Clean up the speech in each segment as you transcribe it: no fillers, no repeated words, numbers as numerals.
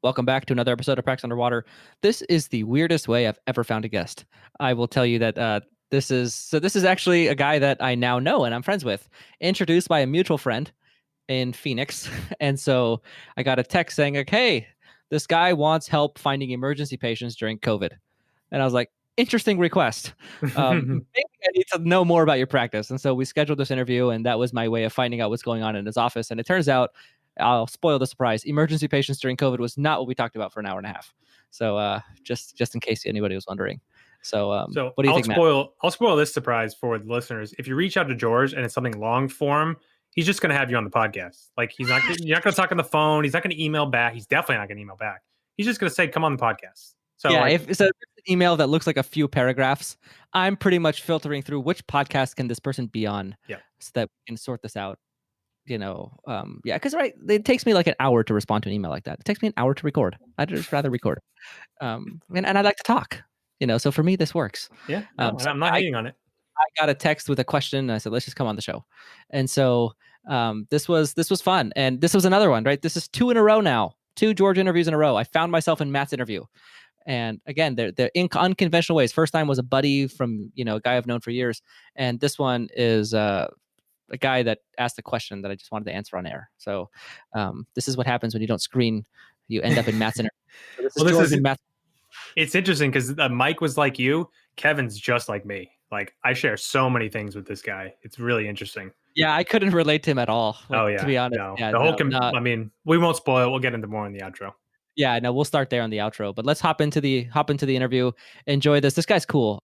Welcome back to another episode of Practice Underwater. This is the weirdest way I've ever found a guest. I will tell you that this is actually a guy that I now know and I'm friends with, introduced by a mutual friend in Phoenix. And so I got a text saying like, "Hey, this guy wants help finding emergency patients during COVID." And I was like, "Interesting request. Maybe I need to know more about your practice." And so we scheduled this interview, and that was my way of finding out what's going on in his office. And it turns out, I'll spoil the surprise, emergency patients during COVID was not what we talked about for an hour and a half. So just in case anybody was wondering. So So what do you think, Matt? I'll spoil this surprise for the listeners. If you reach out to George and it's something long form, he's just going to have you on the podcast. Like you're not going to talk on the phone. He's not going to email back. He's definitely not going to email back. He's just going to say, "Come on the podcast." So Yeah, like, if it's an email that looks like a few paragraphs, I'm pretty much filtering through which podcast can this person be on, yeah, so that we can sort this out. Yeah, because it takes me like an hour to respond to an email like that. It takes me an hour to record. I'd just rather record. And I like to talk. So for me, this works. yeah. No, So I'm not hating on it. I got a text with a question. And I said, "Let's just come on the show." And so this was fun, and this was another one, right? This is 2 in a row now. 2 George interviews in a row. I found myself in Matt's interview. And again, they're in unconventional ways. First time was a buddy from a guy I've known for years, and this one is a guy that asked a question that I just wanted to answer on air. So this is what happens when you don't screen. You end up in Matt's interview. So this is George and Matt. It's interesting because Mike was like you. Kevin's just like me. Like I share so many things with this guy. It's really interesting. Yeah, I couldn't relate to him at all. To be honest. No. Yeah, I mean, we won't spoil it. We'll get into more in the outro. Yeah, no, we'll start there on the outro. But let's hop into the interview. Enjoy this. This guy's cool.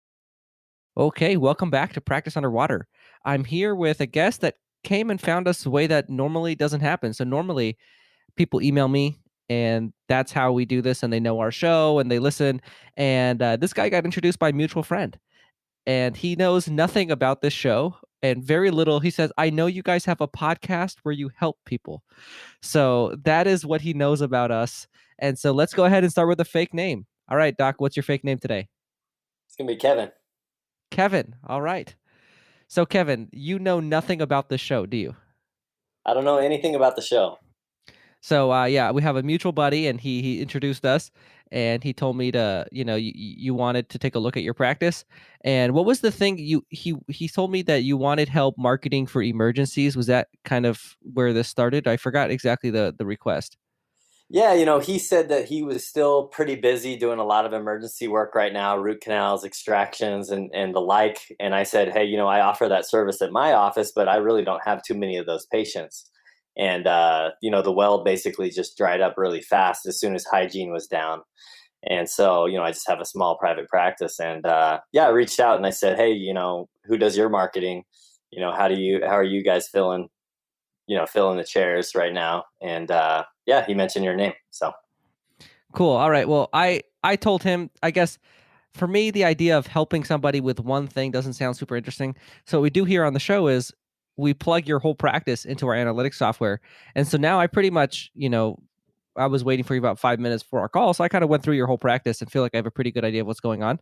Okay, welcome back to Practice Underwater. I'm here with a guest that came and found us a way that normally doesn't happen. So normally people email me, and that's how we do this, and they know our show and they listen. And this guy got introduced by a mutual friend, and he knows nothing about this show and very little. He says, "I know you guys have a podcast where you help people." So that is what he knows about us. And so let's go ahead and start with a fake name. All right, Doc, what's your fake name today? It's going to be Kevin. Kevin. All right. So Kevin, you know nothing about this show, do you? I don't know anything about the show. So yeah, we have a mutual buddy, and he introduced us, and he told me to, you wanted to take a look at your practice. And what was the thing he told me that you wanted help marketing for emergencies? Was that kind of where this started? I forgot exactly the request. Yeah, he said that he was still pretty busy doing a lot of emergency work right now, root canals, extractions, and the like. And I said, "Hey, I offer that service at my office, but I really don't have too many of those patients." And, the well basically just dried up really fast as soon as hygiene was down. And so, I just have a small private practice. And, I reached out and I said, "Hey, who does your marketing? How are you guys filling the chairs right now?" And, he mentioned your name. So Cool. All right. Well, I told him, I guess for me, the idea of helping somebody with one thing doesn't sound super interesting. So what we do here on the show is we plug your whole practice into our analytics software. And so now I pretty much, I was waiting for you about 5 minutes for our call. So I kind of went through your whole practice and feel like I have a pretty good idea of what's going on.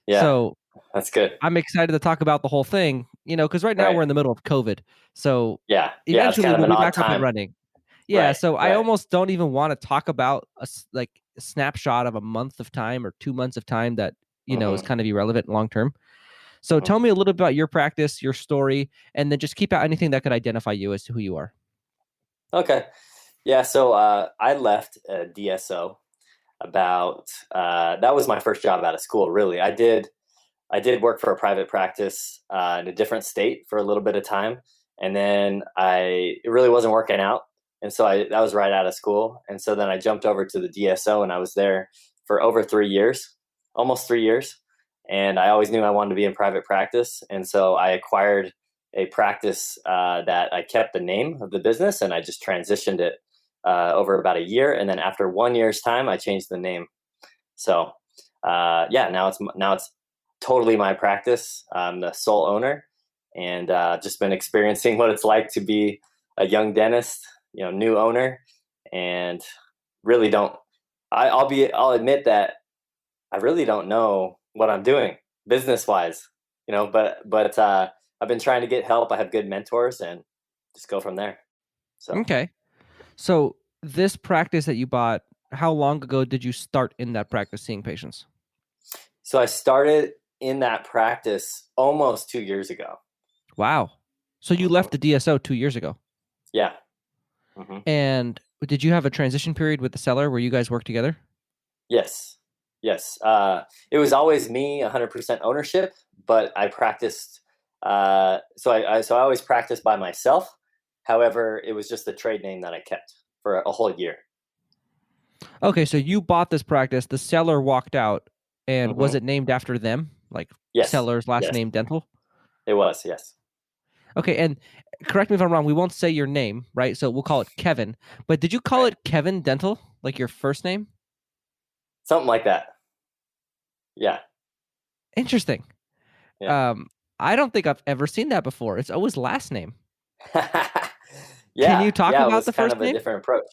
Yeah, so that's good. I'm excited to talk about the whole thing, because right now we're in the middle of COVID. So eventually it's kind of we'll be back up and running. Yeah, right, so I almost don't even want to talk about a snapshot of a month of time or 2 months of time that, is kind of irrelevant long term. So tell me a little bit about your practice, your story, and then just keep out anything that could identify you as to who you are. Okay. Yeah, so I left DSO about that was my first job out of school, really. I did work for a private practice in a different state for a little bit of time, and then it really wasn't working out. And so that was right out of school. And so then I jumped over to the DSO, and I was there for over 3 years, almost 3 years. And I always knew I wanted to be in private practice. And so I acquired a practice that I kept the name of the business, and I just transitioned it over about a year. And then after 1 year's time, I changed the name. So now it's totally my practice. I'm the sole owner, and just been experiencing what it's like to be a young dentist, new owner, and really I'll admit that I really don't know what I'm doing business wise, but I've been trying to get help. I have good mentors and just go from there. So okay. So this practice that you bought, how long ago did you start in that practice seeing patients? So I started in that practice almost 2 years ago. Wow. So you left the DSO 2 years ago. Yeah. Mm-hmm. And did you have a transition period with the seller where you guys worked together? Yes. Yes. It was always me, 100% ownership, but I practiced. So I always practiced by myself. However, it was just the trade name that I kept for a whole year. Okay, so you bought this practice, the seller walked out, and was Mm-hmm. it named after them? Like Yes. seller's last Yes. name Dental? It was. Yes. Okay, and correct me if I'm wrong, we won't say your name, right? So we'll call it Kevin. But did you call Right. it Kevin Dental, like your first name? Something like that. Yeah. Interesting. Yeah. I don't think I've ever seen that before. It's always last name. Can Yeah. you talk Yeah. It about was the kind first of a name? different approach.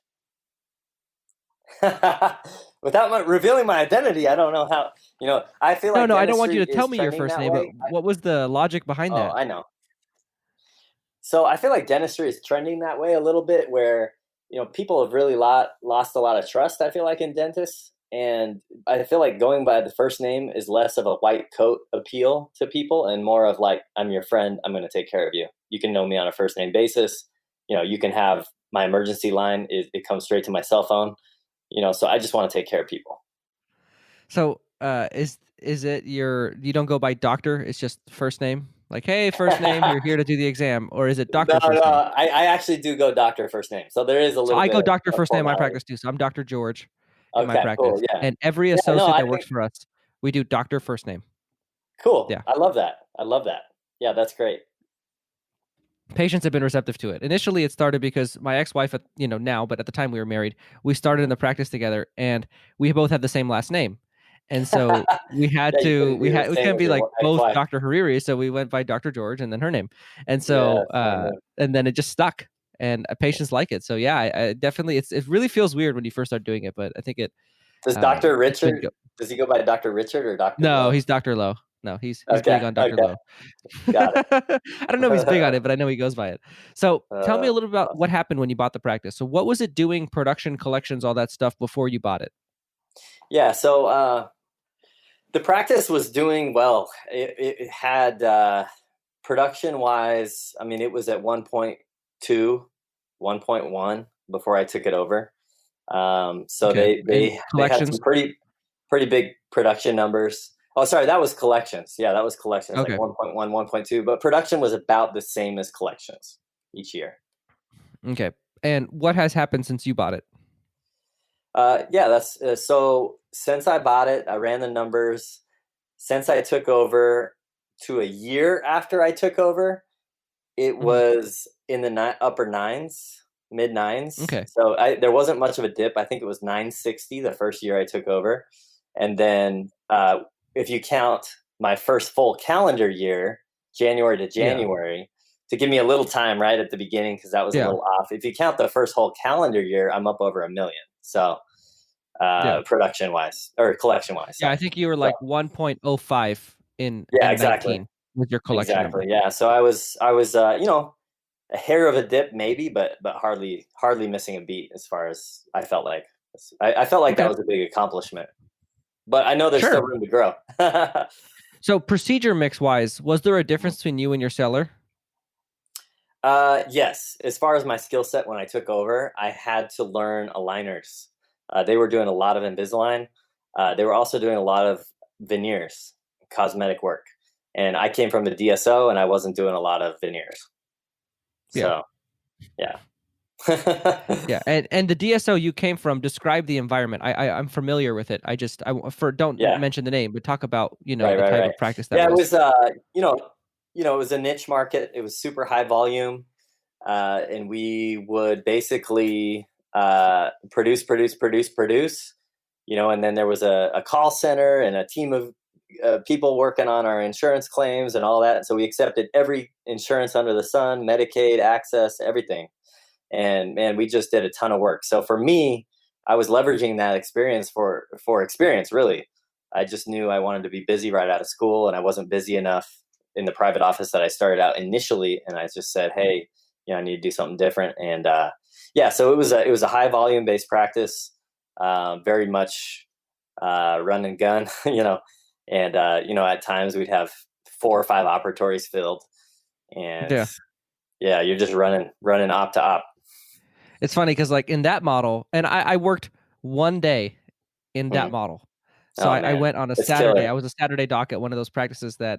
Without revealing my identity, I don't know how, I feel No, like no, I don't want you dentistry to tell is me your trending first that name, but way. what was the logic behind Oh, that? I know. So I feel like dentistry is trending that way a little bit where, people have really lost a lot of trust, I feel like, in dentists. And I feel like going by the first name is less of a white coat appeal to people and more of like, I'm your friend. I'm going to take care of you. You can know me on a first name basis. You can have my emergency line. It comes straight to my cell phone, so I just want to take care of people. So, is it you don't go by doctor, it's just first name? Like, "Hey, first name, you're here to do the exam," or is it No, doctor first no, name? I actually do go doctor first name. So there is a So little I bit go doctor of first name in my formality. practice too. So I'm Dr. George in my Okay, practice, cool. Yeah. and every Yeah, no, associate I that works think for us, we do doctor first name. cool. Yeah. I love that. I love that. Yeah, that's great. Patients have been receptive to it. Initially, it started because my ex-wife, now, but at the time we were married, we started in Mhm. the practice together, and we both had the same last name, and so Yeah, you couldn't do the we same couldn't as be your like both ex-wife. Dr. Hariri, so we went by Dr. George and then her name, and Yeah, so funny name. and then it just stuck, and patients like it. So yeah, I definitely it really feels weird when you first start doing it, but I think Does Dr. it's been Richard, does he go by Dr. Richard or Dr. no, Lowe? he's Dr. Lowe. No, he's Okay, big on Dr. okay, Lowe. got it. I don't know if he's big on it, but I know he goes by it. So tell me a little bit about what Awesome. happened when you bought the practice. So what was it doing, production, collections, all that stuff before you bought it? Yeah, so the practice was doing well. It had production wise, I mean, it was at 1.2, 1.1 before I took it over. So Okay. And they had some collections? pretty big production numbers. Oh, sorry, that was collections. Yeah, that was collections, like Okay. 1.1, 1.2. But production was about the same as collections each year. Okay. And what has happened since you bought it? Yeah, that's so. Since I bought it, I ran the numbers. Since I took over to a year after I took over, it Mhm. was in the upper nines, mid nines. Okay. So there wasn't much of a dip. I think it was 960 the first year I took over, and then if you count my first full calendar year, January to Yeah. January, to give me a little time right at the beginning because that was a Yeah. little off. If you count the first whole calendar year, I'm up over 1 million. So Yeah. production wise or collection wise, Yeah. I sorry. think you were So like 1.05 yeah, in exactly, 19 with your collection exactly. number. Yeah. So I was a hair of a dip maybe, but hardly missing a beat as far as I felt like. I felt like that Okay. was a big accomplishment, but I know there's Sure. still room to grow. So procedure mix wise, was there a difference between you and your seller? Yes, as far as my skill set when I took over, I had to learn aligners. They were doing a lot of Invisalign. They were also doing a lot of veneers, cosmetic work, and I came from the DSO, and I wasn't doing a lot of veneers. Yeah. So yeah. Yeah, and the DSO you came from, describe the environment. I'm familiar with it. For don't Yeah. mention the name, but talk about, Right, the right, type right. of practice that Yeah, it was. was it was a niche market. It was super high volume, and we would basically produce. And then there was a call center and a team of people working on our insurance claims and all that. So we accepted every insurance under the sun, Medicaid, access, everything. And man, we just did a ton of work. So for me, I was leveraging that experience for experience. Really, I just knew I wanted to be busy right out of school, and I wasn't busy enough in the private office that I started out initially. And I just said, hey, I need to do something different. And yeah, so it was a high volume based practice. very much run and gun, and at times we'd have 4 or 5 operatories filled, and Yeah. yeah, you're just running op to op. It's funny because like in that model, and I worked one day in that Mhm. model. So Oh I man, went on a it's Saturday. I killer. was a Saturday doc at one of those practices that,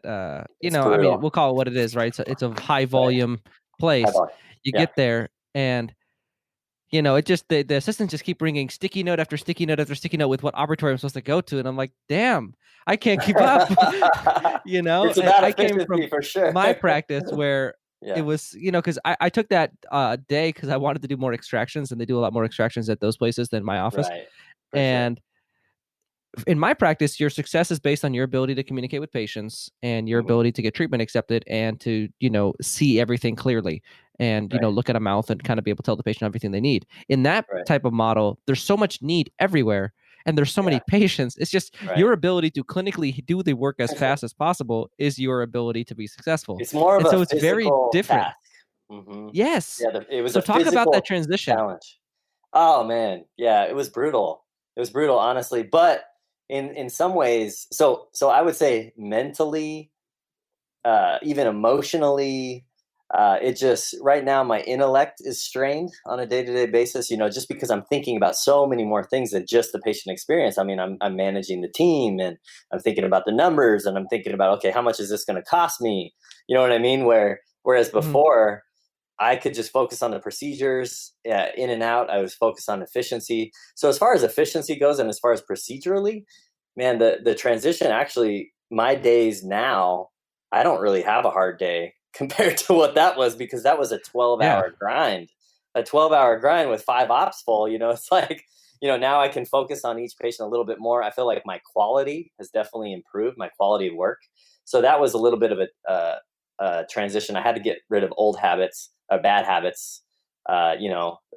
It's I mean, brutal. we'll call it what it is, right? So it's a high Right. volume High place. volume. You Yeah. get there and, it just, the assistants just keep bringing sticky note after sticky note after sticky note with what operatory I'm supposed to go to. And I'm like, damn, I can't keep up, It's and about I came from efficiency for sure. my practice where it Yeah. was, because I took that day because I wanted to do more extractions, and they do a lot more extractions at those places than my office. Right. For sure. And in my practice, your success is based on your ability to communicate with patients and your Mhm. ability to get treatment accepted and to, see everything clearly and, Right. look at a mouth and kind of be able to tell the patient everything they need. In that Right. type of model, there's so much need everywhere and there's so many Yeah. patients. It's just Right. your ability to clinically do the work as fast as possible is your ability to be successful. It's more of And a so it's very physical different. task. Hmm. Yes. Yeah, it was So a talk about that physical transition. challenge. Oh man, yeah, it was brutal. It was brutal, honestly. But in some ways, so I would say mentally, even emotionally, it just right now my intellect is strained on a day to day basis. Just because I'm thinking about so many more things than just the patient experience. I mean, I'm managing the team, and I'm thinking about the numbers, and I'm thinking about, okay, how much is this going to cost me? You know what I mean? Whereas Mhm. before, I could just focus on the procedures, in and out. I was focused on efficiency. So as far as efficiency goes, and as far as procedurally, man, the transition actually, my days now, I don't really have a hard day compared to what that was, because that was a 12 Yeah. hour grind, a 12-hour grind with 5 ops full. It's like, now I can focus on each patient a little bit more. I feel like my quality has definitely improved, my quality of work. So that was a little bit of a transition. I had to get rid of old habits, bad habits,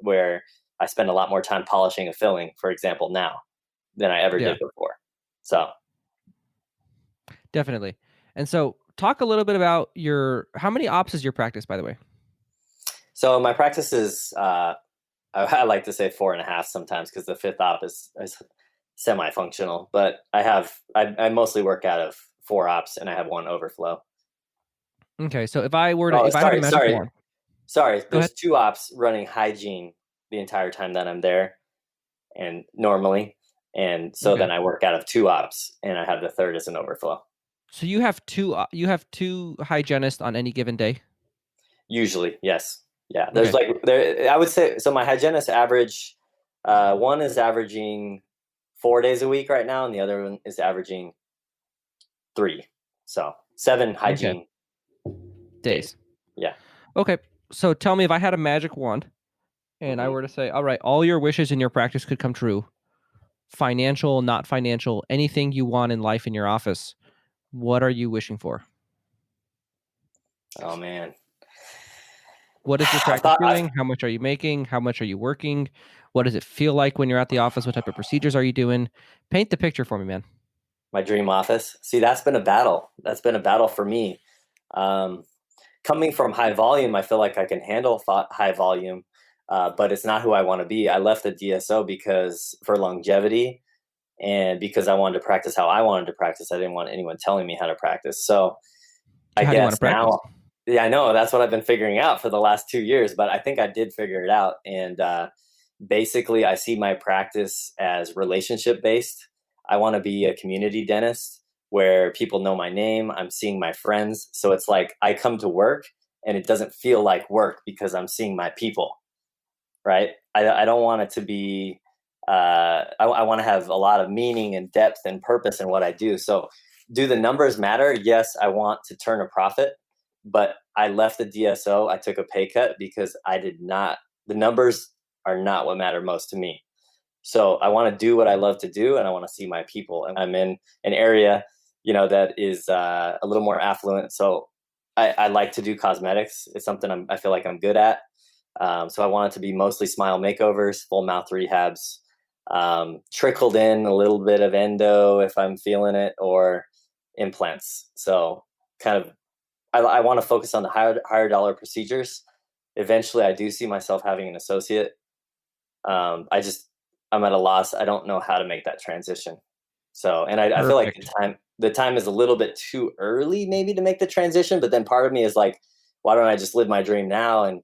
where I spend a lot more time polishing and filling, for example, now than I ever Yeah. did before. So, Definitely. And so talk a little bit about how many ops is your practice, by the way? so my practice is, I like to say 4.5 sometimes, because the fifth op is semi-functional, but I mostly work out of 4 ops, and I have 1 overflow. Okay. So Oh, if I had a sorry, magic sorry, wand, sorry. go ahead. There's 2 ops running hygiene the entire time that I'm there, and normally, and so Okay. then I work out of 2 ops, and I have the third as an overflow. So you have two hygienists on any given day? Usually, yes. Yeah. There's Okay. like there. I would say so. My hygienist average, one is averaging 4 days a week right now, and the other one is averaging 3. So 7 Okay. hygiene days. Days. Yeah. Okay. So tell me, if I had a magic wand and I Hmm. were to say, all right, all your wishes in your practice could come true, financial, not financial, anything you want in life in your office, what are you wishing for? Oh man. What is your I've practice thought. doing? How much are you making? How much are you working? What does it feel like when you're at the office? What type of procedures are you doing? Paint the picture for me, man. My dream office. See, that's been a battle. That's been a battle for me. Um, Coming from high volume, I feel like I can handle high volume, but it's not who I want to be. I left the DSO because for longevity, and because I wanted to practice how I wanted to practice. I didn't want anyone telling me how to practice. So I So how do you want to guess practice? now, yeah, I know that's what I've been figuring out for the last 2 years, but I think I did figure it out. And basically, I see my practice as relationship based. I want to be a community dentist where people know my name. I'm seeing my friends. So it's like I come to work and it doesn't feel like work because I'm seeing my people, right? I don't want it to be, I want to have a lot of meaning and depth and purpose in what I do. So, do the numbers matter? Yes, I want to turn a profit, but I left the DSO. I took a pay cut because I did not, the numbers are not what matter most to me. So, I want to do what I love to do, and I want to see my people. And I'm in an area, that is a little more affluent. So, I like to do cosmetics. It's something I feel like I'm good at. So I want it to be mostly smile makeovers, full mouth rehabs, trickled in a little bit of endo if I'm feeling it, or implants. So kind of, I want to focus on the higher dollar procedures. Eventually, I do see myself having an associate. I just I'm at a loss. I don't know how to make that transition. So, and I feel like Perfect. the time is a little bit too early maybe to make the transition, but then part of me is like, why don't I just live my dream now and,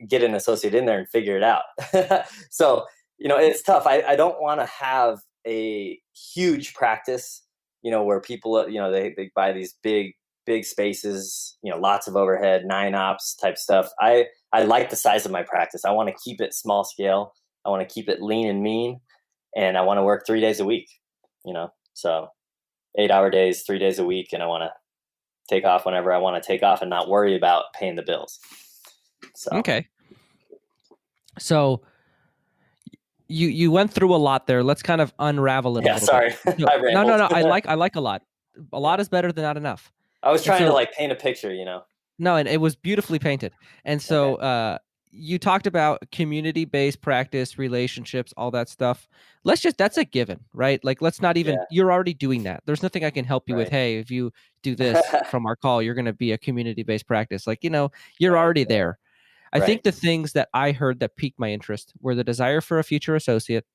get an associate in there and figure it out. So, it's tough. I don't want to have a huge practice, where people, they buy these big spaces, lots of overhead, 9 ops type stuff. I like the size of my practice. I want to keep it small scale. I want to keep it lean and mean, and I want to work 3 days a week, so 8-hour days, 3 days a week. And I want to take off whenever I want to take off and not worry about paying the bills. So, Okay. So you went through a lot there. Let's kind of unravel it a little sorry. bit. I No, rambled. I like a lot. A lot is better than not enough. I was And trying to so, paint a picture, no, and it was beautifully painted. And so Okay. You talked about community-based practice, relationships, all that stuff. That's a given, right? Like, let's not even, Yeah, you're already doing that. There's nothing I can help you with. right. Hey, if you do this from our call, you're going to be a community-based practice. Like, you're Right. already there. I Right. think the things that I heard that piqued my interest were the desire for a future associate,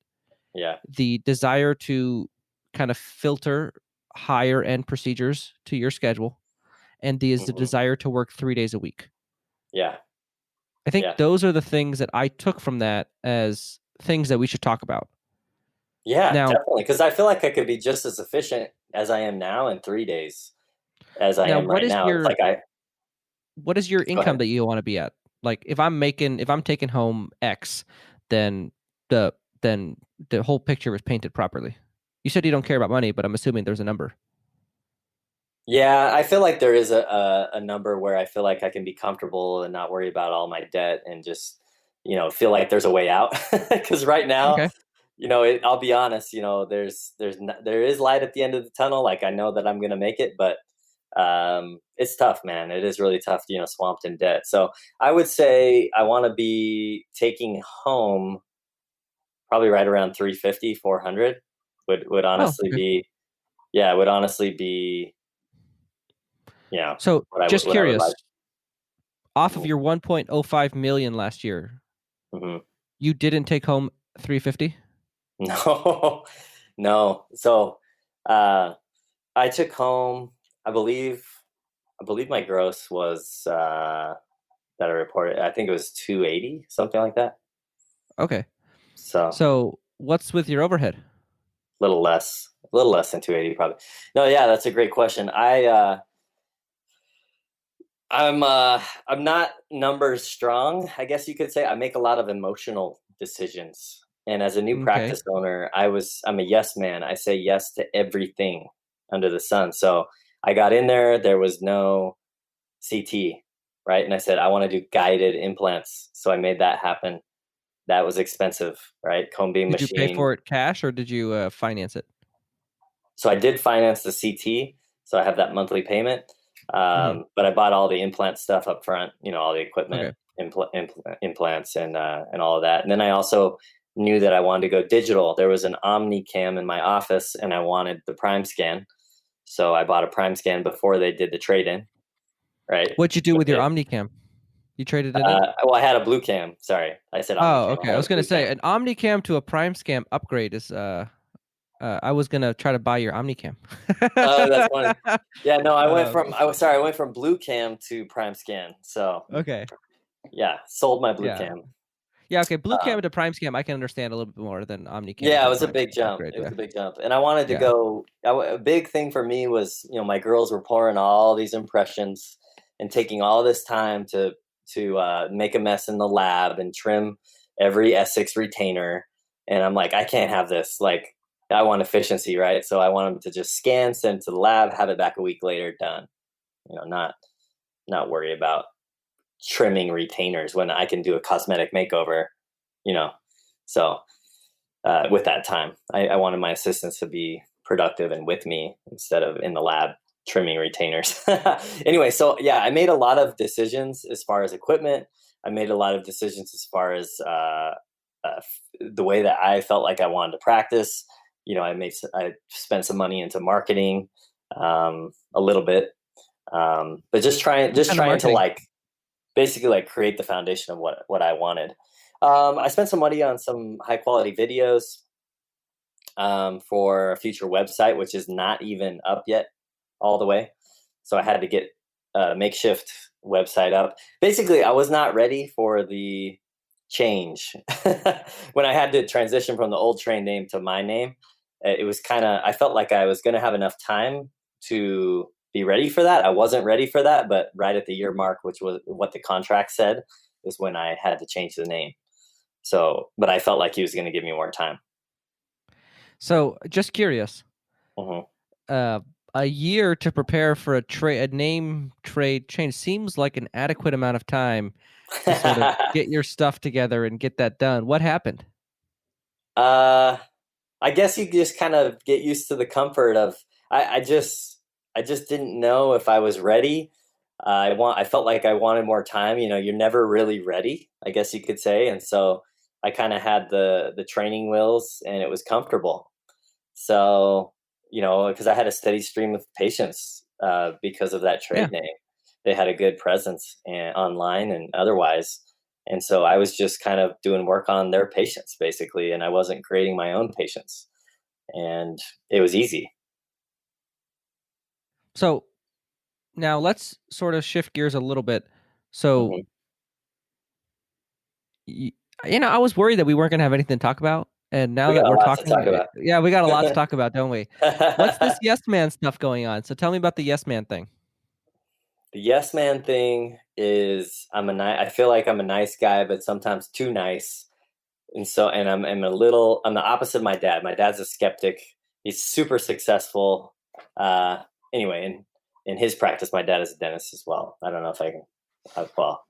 Yeah. the desire to kind of filter higher end procedures to your schedule, and the hmm desire to work 3 days a week. Yeah. I think Yeah. those are the things that I took from that as things that we should talk about. Yeah, Now, definitely. Because I feel like I could be just as efficient as I am now in 3 days as I now am what right is now. It's your like what is your go income ahead. that you want to be at? Like if I'm taking home X, then the then the whole picture is painted properly. You said you don't care about money, but I'm assuming there's a number. Yeah, I feel like there is a number where I feel like I can be comfortable and not worry about all my debt and just, feel like there's a way out. Because right now, Okay. I'll be honest, there is light at the end of the tunnel. Like I know that I'm gonna make it, but it's tough, man. It is really tough, swamped in debt. So I would say I want to be taking home probably right around 350, 400 would Oh, honestly okay. be, yeah, would honestly be, So just what I would like. curious, off of Mhm. your 1.05 million last year, Mhm. you didn't take home 350? No, no. So, uh, I took home, I believe, my gross was, that I reported, I think it was 280, something like that. Okay. So So what's with your overhead? a little less than 280 probably. No, yeah, that's a great question. I'm not numbers strong, I guess you could say. I make a lot of emotional decisions. And as a new Okay. practice owner, I'm a yes man. I say yes to everything under the sun. So I got in there, there was no CT, right? And I said, I want to do guided implants. So I made that happen. That was expensive, right? Cone beam Did you pay machine. for it cash or did you finance it? So I did finance the CT. So I have that monthly payment. Mhm. But I bought all the implant stuff up front, all the equipment, Okay. implants, and all of that. And then I also knew that I wanted to go digital. There was an Omni cam in my office, and I wanted the Prime scan, so I bought a Prime scan before they did the trade in. Right? What'd you do with your Okay. Omnicam? You traded it in? Well, I had a blue cam. Sorry, I said Omni Oh, cam. I okay. I had was a gonna blue say cam. an Omnicam to a Prime Scam upgrade is I was gonna try to buy your Omnicam. Oh, that's funny. Yeah, no, um, I went from blue cam to Prime scan. So okay. yeah, sold my blue Yeah. cam. Yeah, okay. Blue Um, Cam to Prime Scam I can understand a little bit more than Omnicam Yeah, to it was a Prime big Scam jump. upgrade. It was Yeah. a big jump, and I wanted to Yeah. go. A big thing for me was, my girls were pouring all these impressions and taking all this time to make a mess in the lab and trim every Essex retainer, and I'm like, I can't have this. Like, I want efficiency, right? So I want them to just scan, send to the lab, have it back a week later, done. Not worry about trimming retainers when I can do a cosmetic makeover. You know, so with that time. I wanted my assistants to be productive and with me instead of in the lab trimming retainers. Anyway, so yeah, I made a lot of decisions as far as equipment. I made a lot of decisions as far as the way that I felt like I wanted to practice. I spent some money into marketing, a little bit, but What kind of trying to marketing? like basically like create the foundation of what I wanted. I spent some money on some high quality videos for a future website, which is not even up yet all the way. So I had to get a makeshift website up. Basically, I was not ready for the change. When I had to transition from the old train name to my name, it was I felt like I was going to have enough time to be ready for that. I wasn't ready for that, but right at the year mark, which was what the contract said, is when I had to change the name. So, but I felt like he was going to give me more time. So, just curious, hmm uh, a year to prepare for a name trade change seems like an adequate amount of time to sort of get your stuff together and get that done. What happened? I guess you just kind of get used to the comfort of I just didn't know if I was ready. I felt like I wanted more time. You know, you're never really ready, I guess you could say, and so I kind of had the training wheels, and it was comfortable. So you know, because I had a steady stream of patients because of that Yeah. trade name. They had a good presence online and otherwise. And so I was just kind of doing work on their patients basically, and I wasn't creating my own patients. And it was easy. So now let's sort of shift gears a little bit. So, hmm y- I was worried that we weren't going to have anything to talk about. And now We that got a we're lot to talking, talk about. yeah, we got a lot to talk about, don't we? What's this yes man stuff going on? So tell me about the yes man thing. The yes man thing is I feel like I'm a nice guy, but sometimes too nice. And so, and I'm the opposite of my dad. My dad's a skeptic. He's super successful. Uh, anyway, in his practice, my dad is a dentist as well. I don't know if I can, well,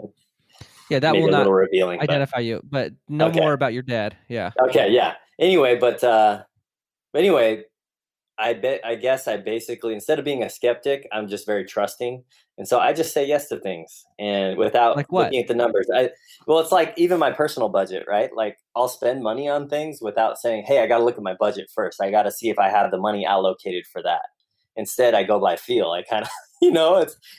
Yeah, that will maybe a not little revealing, but identify you, but no okay. more about your dad. Yeah. Okay. Yeah. Anyway, but anyway, I guess I basically, instead of being a skeptic, I'm just very trusting. And so I just say yes to things and without Like what? looking at the numbers. Well, it's like even my personal budget, right? Like I'll spend money on things without saying, "Hey, I got to look at my budget first. I got to see if I have the money allocated for that." Instead, I go by feel. I kind of,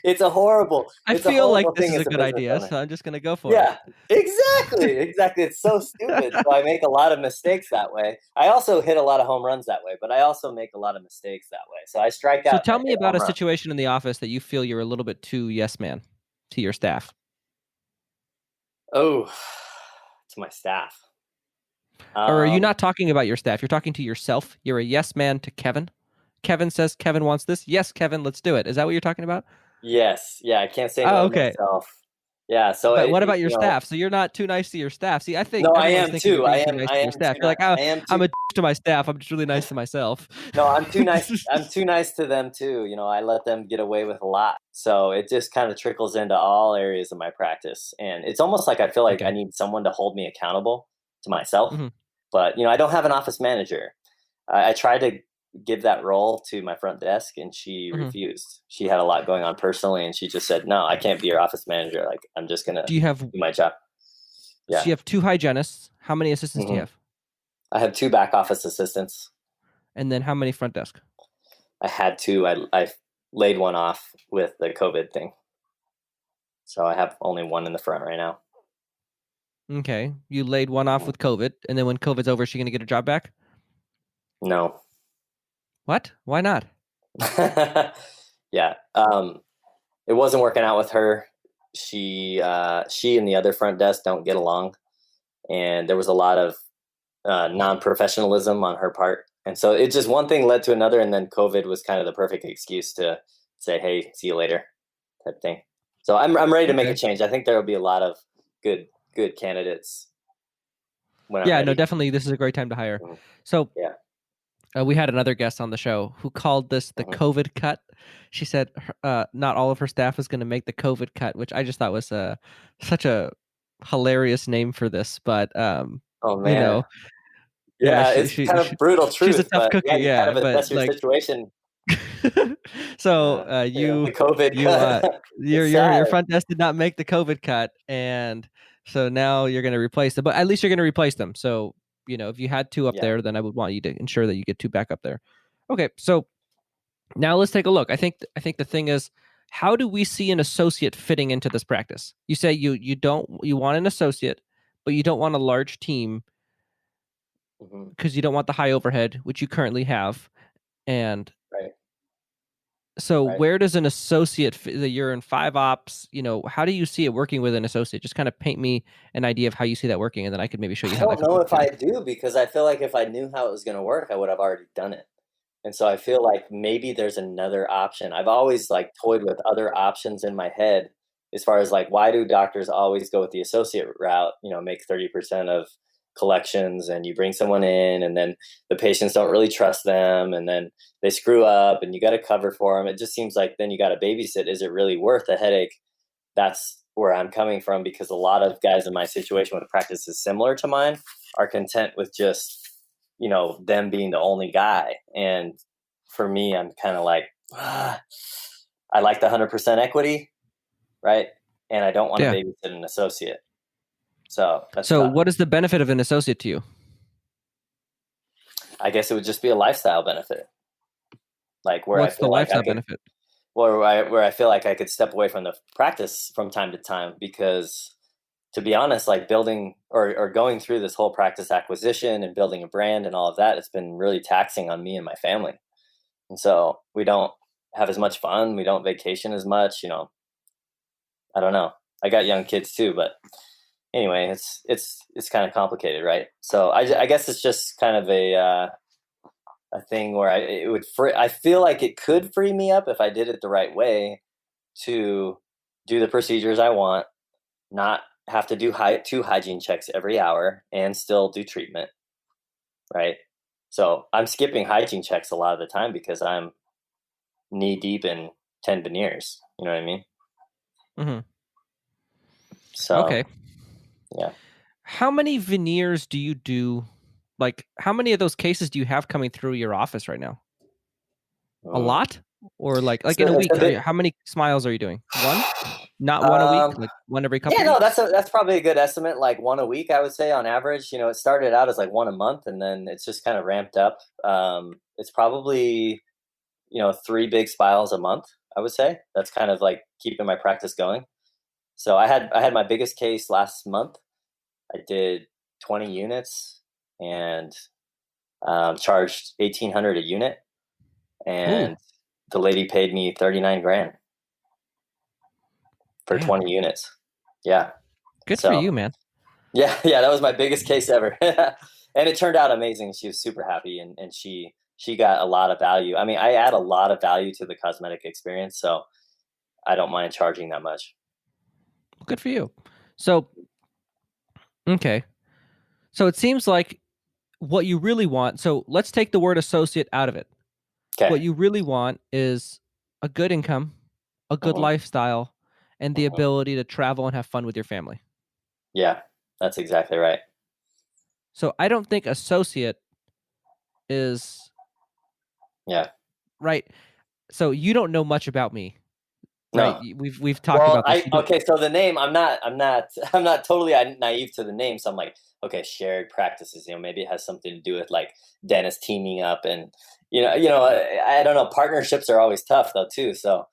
it's a horrible I it's a feel like horrible this thing is as a a good business idea, owner. so I'm just gonna go for it. Yeah, exactly. It's so stupid. So I make a lot of mistakes that way. I also hit a lot of home runs that way, but I also make a lot of mistakes that way. So I strike So out and tell I me hit a about home a run. situation in the office that you feel you're a little bit too yes man to your staff. Oh, to my staff. Or are you Um, not talking about your staff? You're talking to yourself. You're a yes man to Kevin. Kevin says Kevin wants this. Yes, Kevin, let's do it. Is that what you're talking about? yes, yeah, I can't say no Oh, to okay. myself. Yeah, so But what about your staff? So you're not too nice to your staff. See, I think no, I everyone's am thinking you're too. being too nice I to am your staff. too. You're like, oh, I am I'm too. a to my staff. I'm just really nice to myself. No, I'm too nice. I'm too nice to them too. You know, I let them get away with a lot. So it just kind of trickles into all areas of my practice. And it's almost like I feel like I Okay. need someone to hold me accountable to myself. hmm But, I don't have an office manager. I tried to give that role to my front desk and she hmm refused. She had a lot going on personally and she just said, "No, I can't be your office manager. Like, I'm just going to Do you have? do my job." So Yeah. you have two hygienists. How many assistants do you hmm have? I have 2 back office assistants. And then how many front desk? I had 2. I laid one off with the COVID thing. So I have only one in the front right now. Okay, you laid one off with COVID, and then when COVID's over, is she gonna get her job back? No. What? Why not? Yeah. It wasn't working out with her. She and the other front desk don't get along, and there was a lot of non-professionalism on her part. And so it just one thing led to another, and then COVID was kind of the perfect excuse to say, "Hey, see you later," type thing. So I'm ready to make a Okay. change. I think there will be a lot of good candidates when I'm Yeah, no, ready. definitely. This is a great time to hire. Mhm. So Yeah. we had another guest on the show who called this the Mhm. COVID cut. She said not all of her staff is going to make the COVID cut, which I just thought was such a hilarious name for this. But Oh you man. know, yeah, Yeah, it's kind of brutal she's a truth, tough but yeah, cookie. you kind Yeah, of but assess your like, situation. so Yeah, yeah. The COVID, you it's sad. your front desk did not make the COVID cut, and so now you're going to replace them. But at least you're going to replace them. So if you had 2 up Yeah. there, then I would want you to ensure that you get 2 back up there. Okay, so now let's take a look. I think the thing is, how do we see an associate fitting into this practice? You say you want an associate, but you don't want a large team because you don't want the high overhead, which you currently have. And Right. so Right. where does an associate you're in 5 ops, how do you see it working with an associate? Just kind of paint me an idea of how you see that working, and then I could maybe show you I how that don't could know work if too. I do, because I feel like if I knew how it was going to work, I would have already done it. And so I feel like maybe there's another option. I've always like toyed with other options in my head, as far as like, why do doctors always go with the associate route, make 30% of collections, and you bring someone in and then the patients don't really trust them, and then they screw up and you got to cover for them. It just seems like then you got to babysit. Is it really worth the headache? That's where I'm coming from, because a lot of guys in my situation with practices similar to mine are content with just, them being the only guy. And for me, I'm kind of like, I like the 100% equity, right? And I don't want to Yeah. babysit an associate. So that's So tough. what is the benefit of an associate to you? I guess it would just be a lifestyle benefit. Like where What's I the feel like I lifestyle could, benefit? where I feel like I could step away from the practice from time to time, because to be honest, like building or going through this whole practice acquisition and building a brand and all of that, it's been really taxing on me and my family. And so we don't have as much fun. We don't vacation as much, I don't know. I got young kids too, but anyway, it's kind of complicated, right? So I guess it's just kind of a thing where I feel like it could free me up if I did it the right way, to do the procedures I want, not have to do 2 hygiene checks every hour, and still do treatment, right? So I'm skipping hygiene checks a lot of the time because I'm knee deep in 10 veneers. You know what I mean? Mm-hmm. So Okay. yeah. How many veneers do you do? Like, how many of those cases do you have coming through your office right now? A Mm. lot? Or like in a It's week, a bit. how many smiles are you doing? One? Not one a week? Like one every Yeah, couple no, weeks? that's probably a good estimate. Like 1 a week, I would say on average. It started out as like 1 a month, and then it's just kind of ramped up. It's probably 3 big spiles a month, I would say. That's kind of like keeping my practice going. So I had my biggest case last month. I did 20 units and charged 1,800 a unit, Ooh, and the lady paid me 39 grand for damn. 20 units. Yeah. Good for So you, man. yeah, that was my biggest case ever. And it turned out amazing. She was super happy, and she got a lot of value. I mean, I add a lot of value to the cosmetic experience, so I don't mind charging that much. Good for you. So, okay. So it seems like what you really want. So let's take the word associate out of it. Okay. What you really want is a good income, a good Hmm. lifestyle, and the Hmm. ability to travel and have fun with your family. Yeah, that's exactly right. So I don't think associate is Yeah. right. So you don't know much about me, right? No. We've talked Well, about this. You don't. okay. So the name, I'm not totally naive to the name. So I'm like, okay, shared practices. Maybe it has something to do with like dentists teaming up, and I don't know. Partnerships are always tough though too. So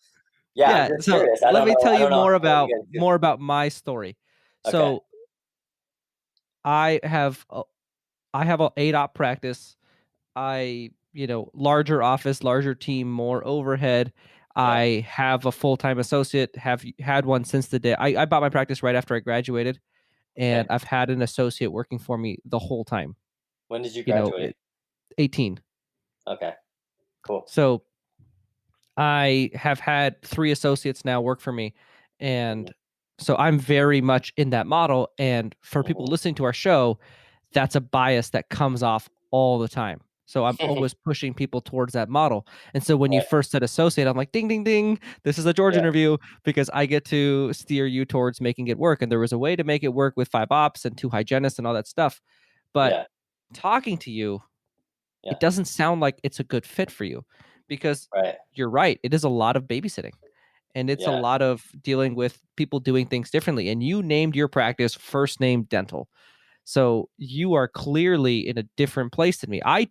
yeah, I'm Yeah. just So curious. I let don't me know. tell I you don't know what you guys do. more about my story. Okay. So I have I have a 8 op practice. Larger office, larger team, more overhead. Yeah. I have a full-time associate, have had one since the day I bought my practice right after I graduated, Okay. and I've had an associate working for me the whole time, When did you you know, graduate? 18. Okay. Cool. So I have had 3 associates now work for me. Hmm. And so I'm very much in that model. And for people Hmm. listening to our show, that's a bias that comes off all the time. So I'm always pushing people towards that model. And so when you Right. first said associate, I'm like, ding, ding, ding. This is a George Yeah. interview because I get to steer you towards making it work. And there was a way to make it work with 5 ops and 2 hygienists and all that stuff. But Yeah. talking to you, Yeah. it doesn't sound like it's a good fit for you because Right. you're right. It is a lot of babysitting and it's a Yeah. lot of dealing with people doing things differently. And you named your practice First Name Dental. So you are clearly in a different place than me. I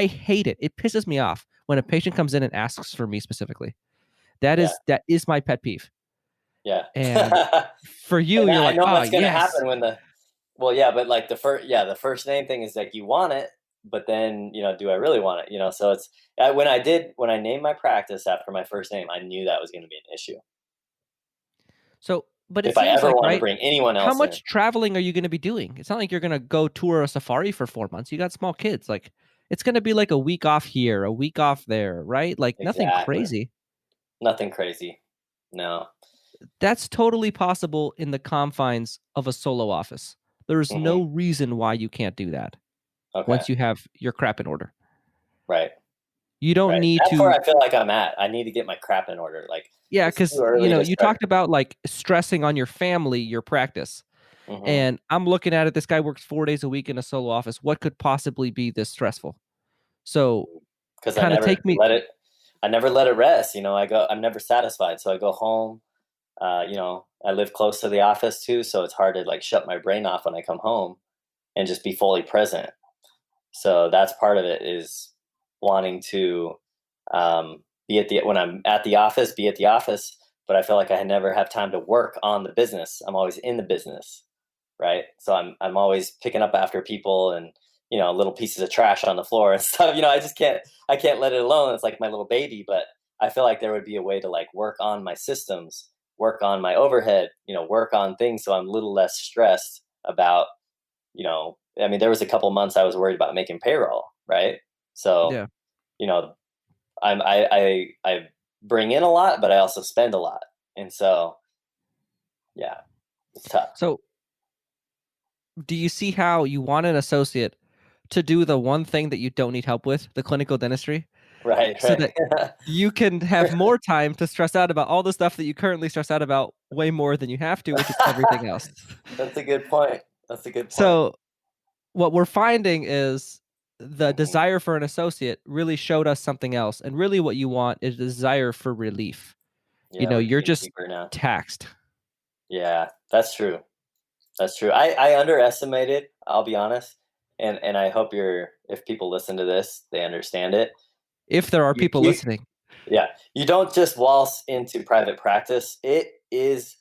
hate it. It pisses me off when a patient comes in and asks for me specifically. Yeah. That is my pet peeve. Yeah. And for you, And you're I like, know oh, what's going to yes. happen Well, yeah, but like the first name thing is like you want it, but then do I really want it? So it's when I named my practice after my first name, I knew that was going to be an issue So, but it if I seems ever like, wanted to right? bring anyone How else in. much traveling are you going to be doing? It's not like you're going to go tour a safari for 4 months. You got small kids. Like, it's going to be like a week off here, a week off there, right? Like, nothing Exactly. crazy. Nothing crazy. No. That's totally possible in the confines of a solo office. There is Hmm. no reason why you can't do that Okay. once you have your crap in order. Right. You don't Right. need That's where to, I feel like I'm at. I need to get my crap in order. Like yeah, it's because, too early to you start. talked about like stressing on your family, your practice. Hmm. And I'm looking at it. This guy works 4 days a week in a solo office. What could possibly be this stressful? So, Because kind of take me, I never let it rest. I'm never satisfied. So I go home. I live close to the office too, so it's hard to like shut my brain off when I come home and just be fully present. So that's part of it is wanting to be at the when I'm at the office, be at the office. But I feel like I never have time to work on the business. I'm always in the business, right? So I'm always picking up after people and little pieces of trash on the floor and stuff. I can't let it alone. It's like my little baby. But I feel like there would be a way to like work on my systems, work on my overhead, work on things so I'm a little less stressed about I mean, there was a couple months I was worried about making payroll, right? So, yeah. you know, I bring in a lot, but I also spend a lot. And so, yeah, it's tough. So, do you see how you want an associate to do the one thing that you don't need help with, the clinical dentistry, Right, so right. that you can have more time to stress out about all the stuff that you currently stress out about way more than you have to, which is everything else. That's a good point. That's a good point. So, what we're finding is the Hmm. desire for an associate really showed us something else. And really, what you want is a desire for relief. Yeah, we're You're digging just deeper now. taxed. Yeah, that's true. That's true. I underestimated, I'll be honest. And I hope if people listen to this, they understand it. If there are You, people you listening, Yeah, you don't just waltz into private practice. It is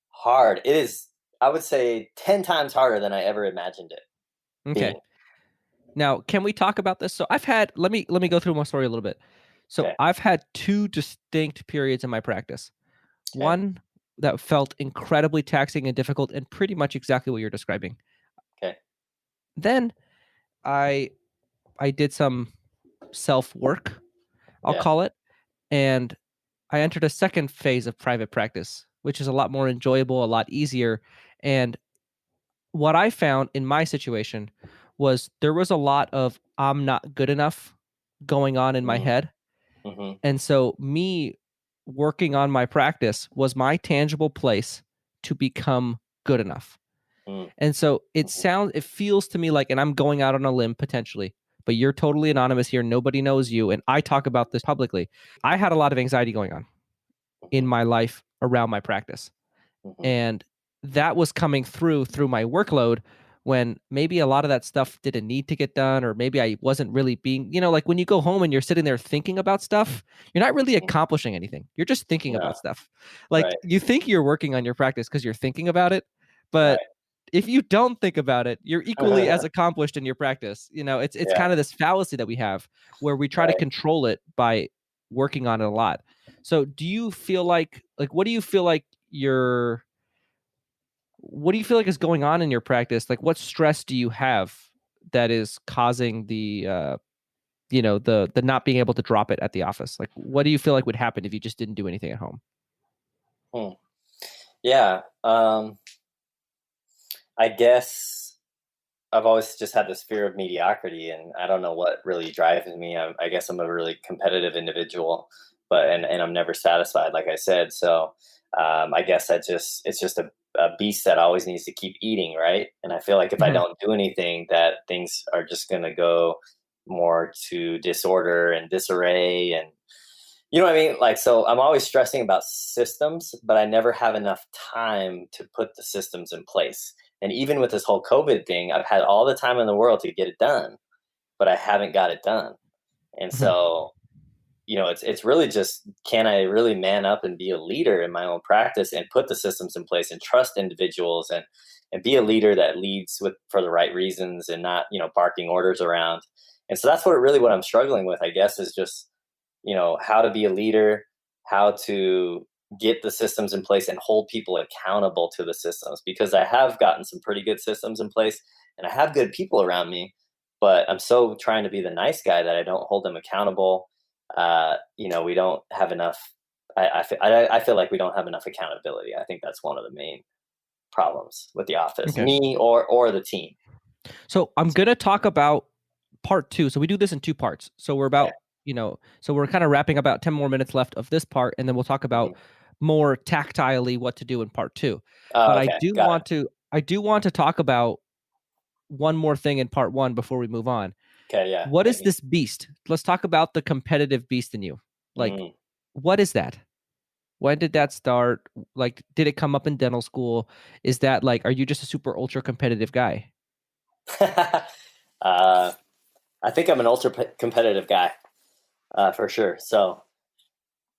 hard. It is, I would say, 10 times harder than I ever imagined it okay. being. Now, can we talk about this? So, let me go through my story a little bit. So, Okay. I've had two distinct periods in my practice. Okay. One that felt incredibly taxing and difficult, and pretty much exactly what you're describing. Okay. Then I I did some self work, I'll Yeah. call it, and I entered a second phase of private practice, which is a lot more enjoyable, a lot easier. And what I found in my situation was there was a lot of I'm not good enough going on in my Mm, head. mm-hmm. And so me working on my practice was my tangible place to become good enough. Mm, And so mm-hmm. it feels to me like, and I'm going out on a limb potentially, but you're totally anonymous here. Nobody knows you. And I talk about this publicly. I had a lot of anxiety going on in Mm-hmm. my life around my practice. Mm-hmm. And that was coming through my workload when maybe a lot of that stuff didn't need to get done, or maybe I wasn't really being, like when you go home and you're sitting there thinking about stuff, you're not really Mm. accomplishing anything. You're just thinking No. about stuff. Like Right. you think you're working on your practice because you're thinking about it, but Right. if you don't think about it, you're equally as accomplished in your practice. It's Yeah. kind of this fallacy that we have where we try to Right. control it by working on it a lot. So do you feel like what do you feel like what do you feel like is going on in your practice? Like what stress do you have that is causing the not being able to drop it at the office? Like what do you feel like would happen if you just didn't do anything at home? Hmm. Yeah. I guess I've always just had this fear of mediocrity, and I don't know what really drives me. I guess I'm a really competitive individual, but and I'm never satisfied, like I said. So I guess it's just a beast that always needs to keep eating, right? And I feel like if I Mhm. don't do anything, that things are just going to go more to disorder and disarray, and you know what I mean? Like, so I'm always stressing about systems, but I never have enough time to put the systems in place. And even with this whole COVID thing, I've had all the time in the world to get it done, but I haven't got it done. And Mhm. so, it's really just, can I really man up and be a leader in my own practice and put the systems in place and trust individuals and and be a leader that leads with for the right reasons and not, barking orders around. And so that's what I'm struggling with, I guess, is just, how to be a leader, how to get the systems in place and hold people accountable to the systems, because I have gotten some pretty good systems in place and I have good people around me, but I'm so trying to be the nice guy that I don't hold them accountable. We don't have enough. I feel like we don't have enough accountability. I think that's one of the main problems with the office, Okay. me or the team. So I'm going to talk about part 2. So we do this in 2 parts. So we're Okay. about, so we're kind of wrapping about 10 more minutes left of this part, and then we'll talk about more tactilely what to do in part 2. But Okay, got it. I do want to talk about one more thing in part 1 before we move on. Okay, yeah. What is this beast? Let's talk about the competitive beast in you. Like, what is that? When did that start? Like, did it come up in dental school? Is that like, are you just a super ultra competitive guy? I think I'm an ultra competitive guy, for sure. So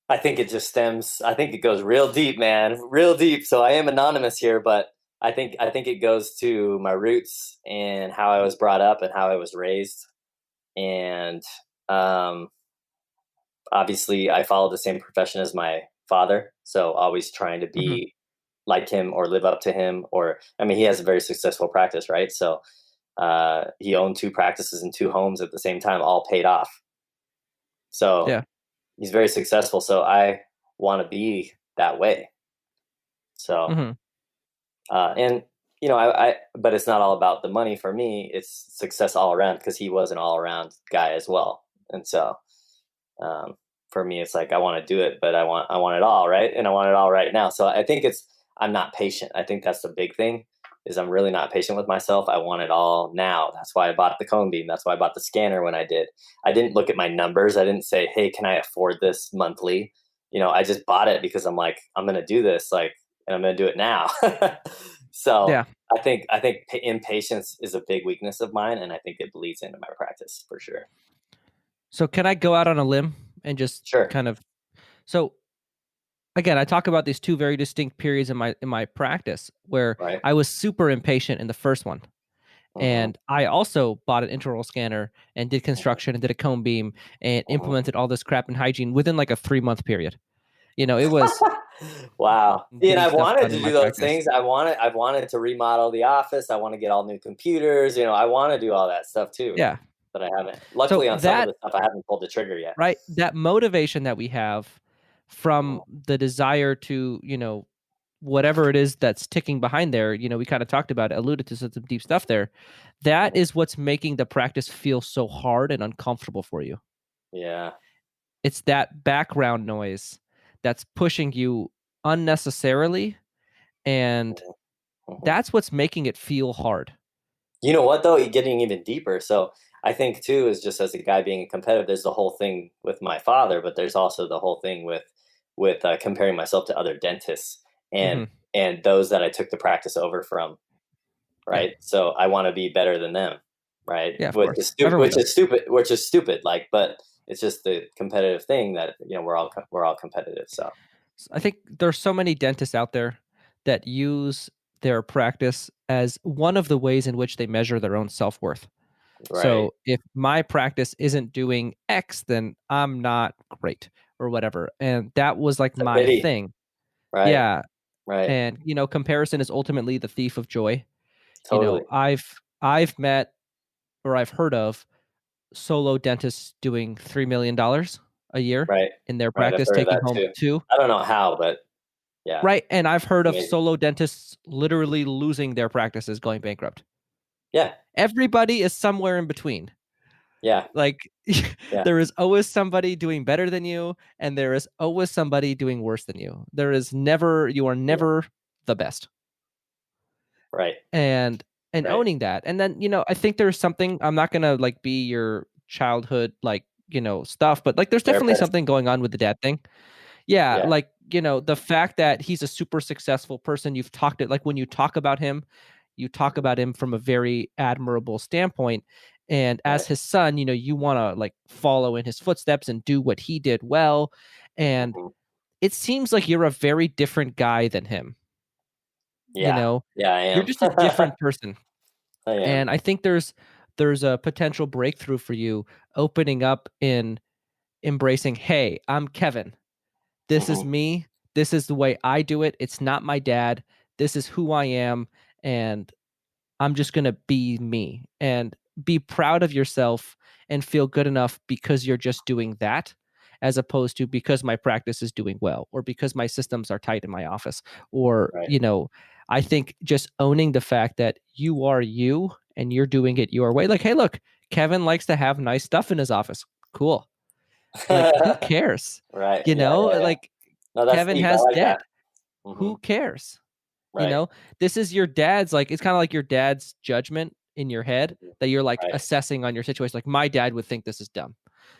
I think it just stems. I think it goes real deep, man, real deep. So I am anonymous here, but I think it goes to my roots and how I was brought up and how I was raised, and obviously I followed the same profession as my father, so always trying to Mm-hmm. be like him or live up to him. Or I mean, he has a very successful practice, right? So he owned 2 practices and 2 homes at the same time, all paid off. So Yeah. he's very successful. So I want to be that way. So, Mm-hmm. and but it's not all about the money for me. It's success all around, because he was an all around guy as well. And so, for me, it's like, I want to do it, but I want it all, right? And I want it all right now. So I think I'm not patient. I think that's the big thing, is I'm really not patient with myself. I want it all now. That's why I bought the cone beam. That's why I bought the scanner when I did. I didn't look at my numbers. I didn't say, hey, can I afford this monthly? I just bought it because I'm like, I'm going to do this, like, and I'm going to do it now. So Yeah. I think impatience is a big weakness of mine, and I think it bleeds into my practice for sure. So can I go out on a limb and just Sure. kind of, so again, I talk about these 2 very distinct periods in my practice where Right. I was super impatient in the first one. Mm-hmm. And I also bought an intraoral scanner and did construction and did a cone beam and implemented all this crap in hygiene within like a 3-month period. It was Wow. And getting I've stuff wanted done to in my do those practice. things. I've wanted to remodel the office. I want to get all new computers. I want to do all that stuff too, Yeah. but I haven't. So Luckily, on some of that, the stuff, I haven't pulled the trigger yet. right, that motivation that we have from the desire to, whatever it is that's ticking behind there, we kind of talked about it, alluded to some deep stuff there. That is what's making the practice feel so hard and uncomfortable for you. Yeah. It's that background noise that's pushing you unnecessarily, and that's what's making it feel hard. You know what, though? Getting even deeper. So I think too is, just as a guy being a competitor, there's the whole thing with my father, but there's also the whole thing with comparing myself to other dentists and Mm-hmm. and those that I took the practice over from. Yeah. Right. So I want to be better than them. Right. Yeah, of Which course. is stupid. Everyone Which does. is stupid. Which is stupid. Like, but it's just the competitive thing that we're all competitive. So I think there's so many dentists out there that use their practice as one of the ways in which they measure their own self-worth. right. So if my practice isn't doing X, then I'm not great or whatever. And that was like It's a my pity. thing. Right. Yeah. Right. And comparison is ultimately the thief of joy. Totally. I've met, or I've heard of, solo dentists doing $3 million a year Right. in their Right. I've practice, heard of taking that home too. 2. I don't know how, but yeah. Right. And I've heard of Amazing. solo dentists literally losing their practices, going bankrupt. Yeah. Everybody is somewhere in between. Yeah. Like Yeah. there is always somebody doing better than you, and there is always somebody doing worse than you. You are never the best. Right. And Right. owning that. And then, I think there's something, I'm not gonna like be your childhood stuff, but like there's definitely Therapist. something going on with the dad thing. Yeah, Yeah. like, the fact that he's a super successful person, you've talked it, like when you talk about him, you talk about him from a very admirable standpoint. And as Right. his son, you want to like follow in his footsteps and do what he did well. And Mhm. it seems like you're a very different guy than him. you Yeah. know, Yeah, I you're am. just a different person. I am. And I think there's a potential breakthrough for you opening up in embracing, hey, I'm Kevin. This is Mhm. me. This is the way I do it. It's not my dad. This is who I am. And I'm just going to be me and be proud of yourself and feel good enough because you're just doing that, as opposed to because my practice is doing well or because my systems are tight in my office. Or, Right. I think just owning the fact that you are you and you're doing it your way. Like, hey, look, Kevin likes to have nice stuff in his office. Cool. Like, who cares? Right. Yeah, yeah, yeah. Like, No, that's Kevin deep. I has like that. debt. Who Mhm. cares? You Right. know, this is your dad's, like, it's kind of like your dad's judgment in your head Mhm. that you're like Right. assessing on your situation. Like, my dad would think this is dumb.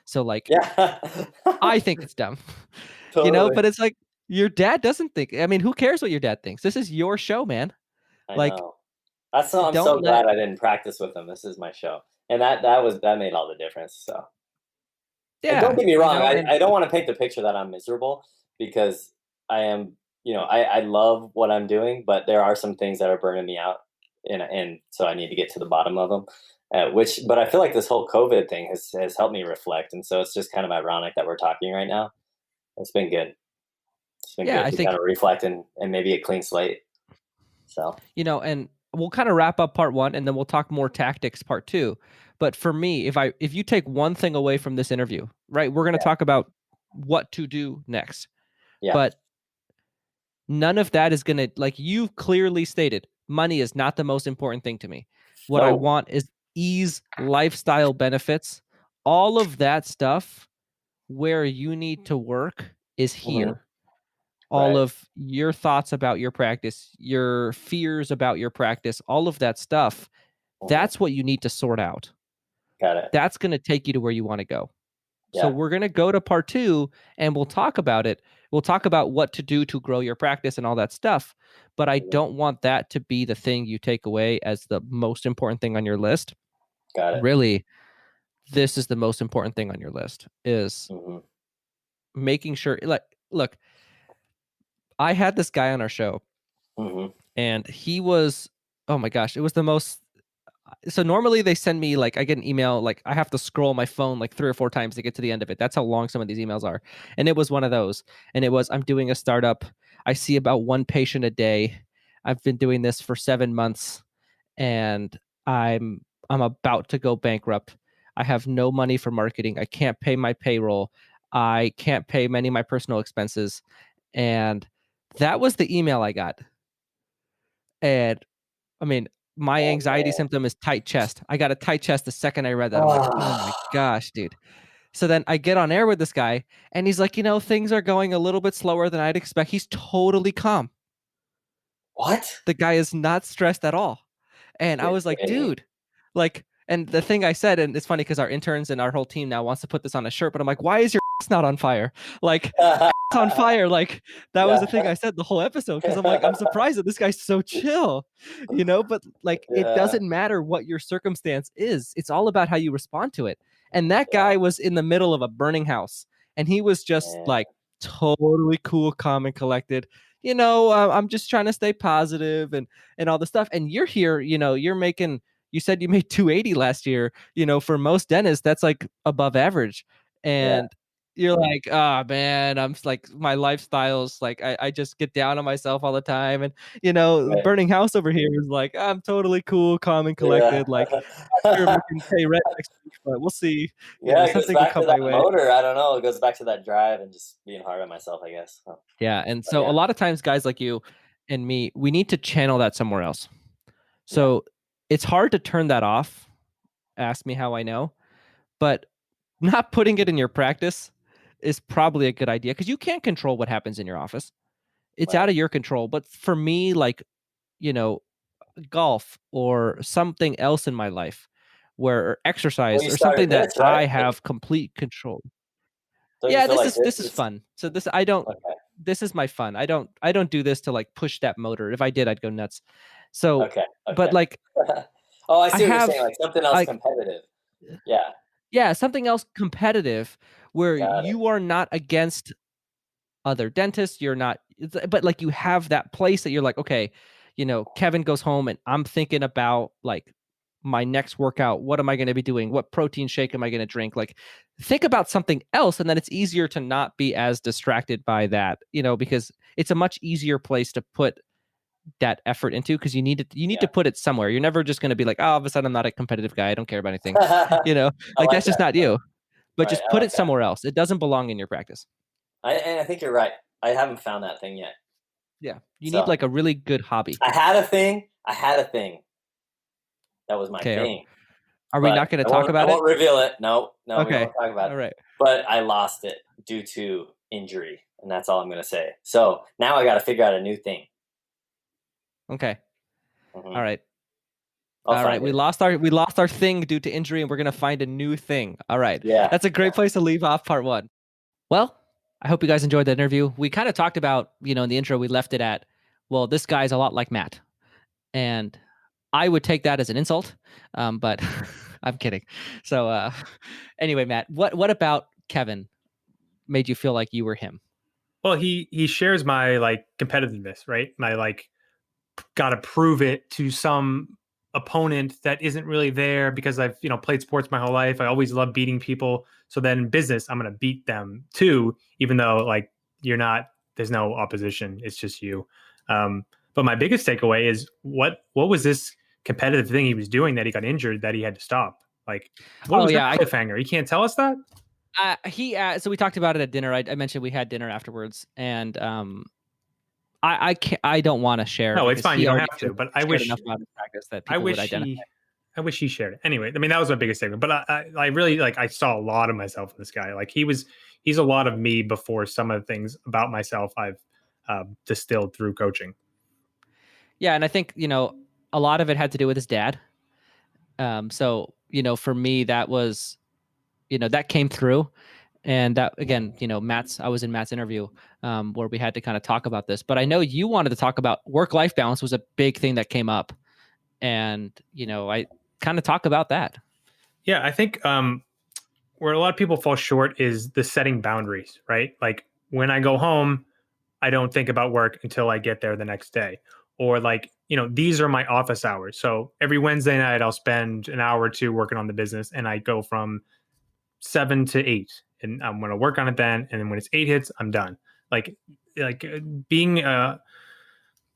So, like, Yeah. I think it's dumb, Totally. but it's like your dad doesn't think. I mean, who cares what your dad thinks? This is your show, man. I Like, know. I'm don't so let, glad I didn't practice with him. This is my show. And that made all the difference. So, and don't yeah, get me wrong, and I don't want to paint the picture that I'm miserable because I am, I love what I'm doing, but there are some things that are burning me out, and so I need to get to the bottom of them. But I feel like this whole COVID thing has helped me reflect, and so it's just kind of ironic that we're talking right now. It's been good. It's been yeah, good I to kind think, of reflect and maybe a clean slate. So and we'll kind of wrap up part one and then we'll talk more tactics part two. But for me, if you take one thing away from this interview, right, we're going to yeah, talk about what to do next. yeah. But none of that is going to, like you've clearly stated, money is not the most important thing to me. What I No. want is ease, lifestyle benefits, all of that stuff where you need to work is Hmm. here. All Right. of your thoughts about your practice, your fears about your practice, all of that stuff, Hmm. that's what you need to sort out. Got it. That's going to take you to where you want to go. So Yeah. we're going to go to part two and we'll talk about it. We'll talk about what to do to grow your practice and all that stuff. But I Hmm. don't want that to be the thing you take away as the most important thing on your list. Got it. Really, this is the most important thing on your list is Hmm. making sure, like, look, I had this guy on our show Hmm. and he was, oh my gosh, it was the most. So normally they send me, like, I get an email, like I have to scroll my phone like 3 or 4 times to get to the end of it. That's how long some of these emails are. And it was one of those. And it was, I'm doing a startup. I see about one patient a day. I've been doing this for 7 months and I'm about to go bankrupt. I have no money for marketing. I can't pay my payroll. I can't pay many of my personal expenses. And that was the email I got. And I mean, my Oh anxiety man. symptom is tight chest. I got a tight chest the second I read that. I'm like, oh my Ah, gosh, dude. So then I get on air with this guy, and he's like, things are going a little bit slower than I'd expect. He's totally calm. what? The guy is not stressed at all. And I You're was like, kidding me. dude, like, and the thing I said, and it's funny because our interns and our whole team now wants to put this on a shirt, but I'm like, why is your not on fire? Like, on fire. Like, that was Yeah. the thing I said the whole episode because I'm like, I'm surprised that this guy's so chill, but like, it Yeah. doesn't matter what your circumstance is. It's all about how you respond to it. And that Yeah. guy was in the middle of a burning house and he was just Man. like totally cool, calm, and collected. I'm just trying to stay positive and all the stuff. And you're here, you're making, you said you made 280 last year, for most dentists, that's like above average. Yeah. And you're like, oh man, I'm like, my lifestyle's like, I just get down on myself all the time. And, Right. burning house over here is like, I'm totally cool, calm, and Yeah. collected. Like, not sure if I can pay rent next week, but we'll see. Yeah, it goes Something could back to come that my way. motor. I don't know. It goes back to that drive and just being hard on myself, I guess. So, Yeah. And but so a yeah. lot of times, guys like you and me, we need to channel that somewhere else. Yeah. So it's hard to turn that off. Ask me how I know. But not putting it in your practice is probably a good idea because you can't control what happens in your office. It's out Right. of your control. But for me, like, you know, golf or something else in my life where or Well, exercise you or something started that this, right? I Like, have complete control. don't you Yeah, feel this like is this this is is fun. So I don't okay? this is my fun. I don't do this to like push that motor. If I did, I'd go nuts. So, Okay. but Okay. like Oh, I I see what you're saying. have Like something else like competitive. Yeah. yeah, something else competitive where Got it. you are not against other dentists. You're not, but like you have that place that you're like, okay, Kevin goes home and I'm thinking about like my next workout. What am I going to be doing? What protein shake am I going to drink? Like, think about something else, and then it's easier to not be as distracted by that, because it's a much easier place to put that effort into, because you need to put it somewhere. You're never just going to be like, oh, all of a sudden I'm not a competitive guy, I don't care about anything. I Like like that's just that. not you. But Right. just I put like it that. somewhere else. It doesn't belong in your practice. And I think you're right. I haven't found that thing yet. Yeah, you need So like a really good hobby. I had a thing. That was my Okay, thing. are we But not going to I talk won't. I about it? won't reveal it. No, we Okay, won't talk about all it. right. But I lost it due to injury, and that's all I'm going to say. So now I got to figure out a new thing. Okay, Mhm. all right. I'll All right, find we it. lost our thing due to injury, and we're gonna find a new thing. All right, Yeah. that's a great place to leave off part one. Well, I hope you guys enjoyed that interview. We kind of talked about, in the intro, we left it at, well, this guy's a lot like Matt, and I would take that as an insult, but I'm kidding. So, anyway, Matt, what about Kevin made you feel like you were him? Well, he shares my like competitiveness, right? My like got to prove it to some opponent that isn't really there because I've played sports my whole life. I always love beating people. So then in business, I'm gonna beat them too, even though like you're not. There's no opposition. It's just you. But my biggest takeaway is what was this competitive thing he was doing that he got injured that he had to stop? Like, what Oh was that yeah, cliffhanger? He can't tell us that. so we talked about it at dinner. I mentioned we had dinner afterwards, and I can't, I don't want to share No, it's because fine. You he don't already have to. But I shared wish enough about his practice that I people would wish identify. I wish he shared it. Anyway, I mean that was my biggest statement. But I really like I saw a lot of myself in this guy. Like he's a lot of me before some of the things about myself I've distilled through coaching. Yeah, and I think a lot of it had to do with his dad. So for me, that was that came through, and that again, I was in Matt's interview where we had to kind of talk about this. But I know you wanted to talk about work-life balance was a big thing that came up, and I kind of talk about that. Yeah, I think where a lot of people fall short is the setting boundaries, right? Like when I go home, I don't think about work until I get there the next day. Or like, these are my office hours. So every Wednesday night I'll spend an hour or two working on the business and I go from 7 to 8 and I'm going to work on it then. And then when it's 8 hits, I'm done. Like being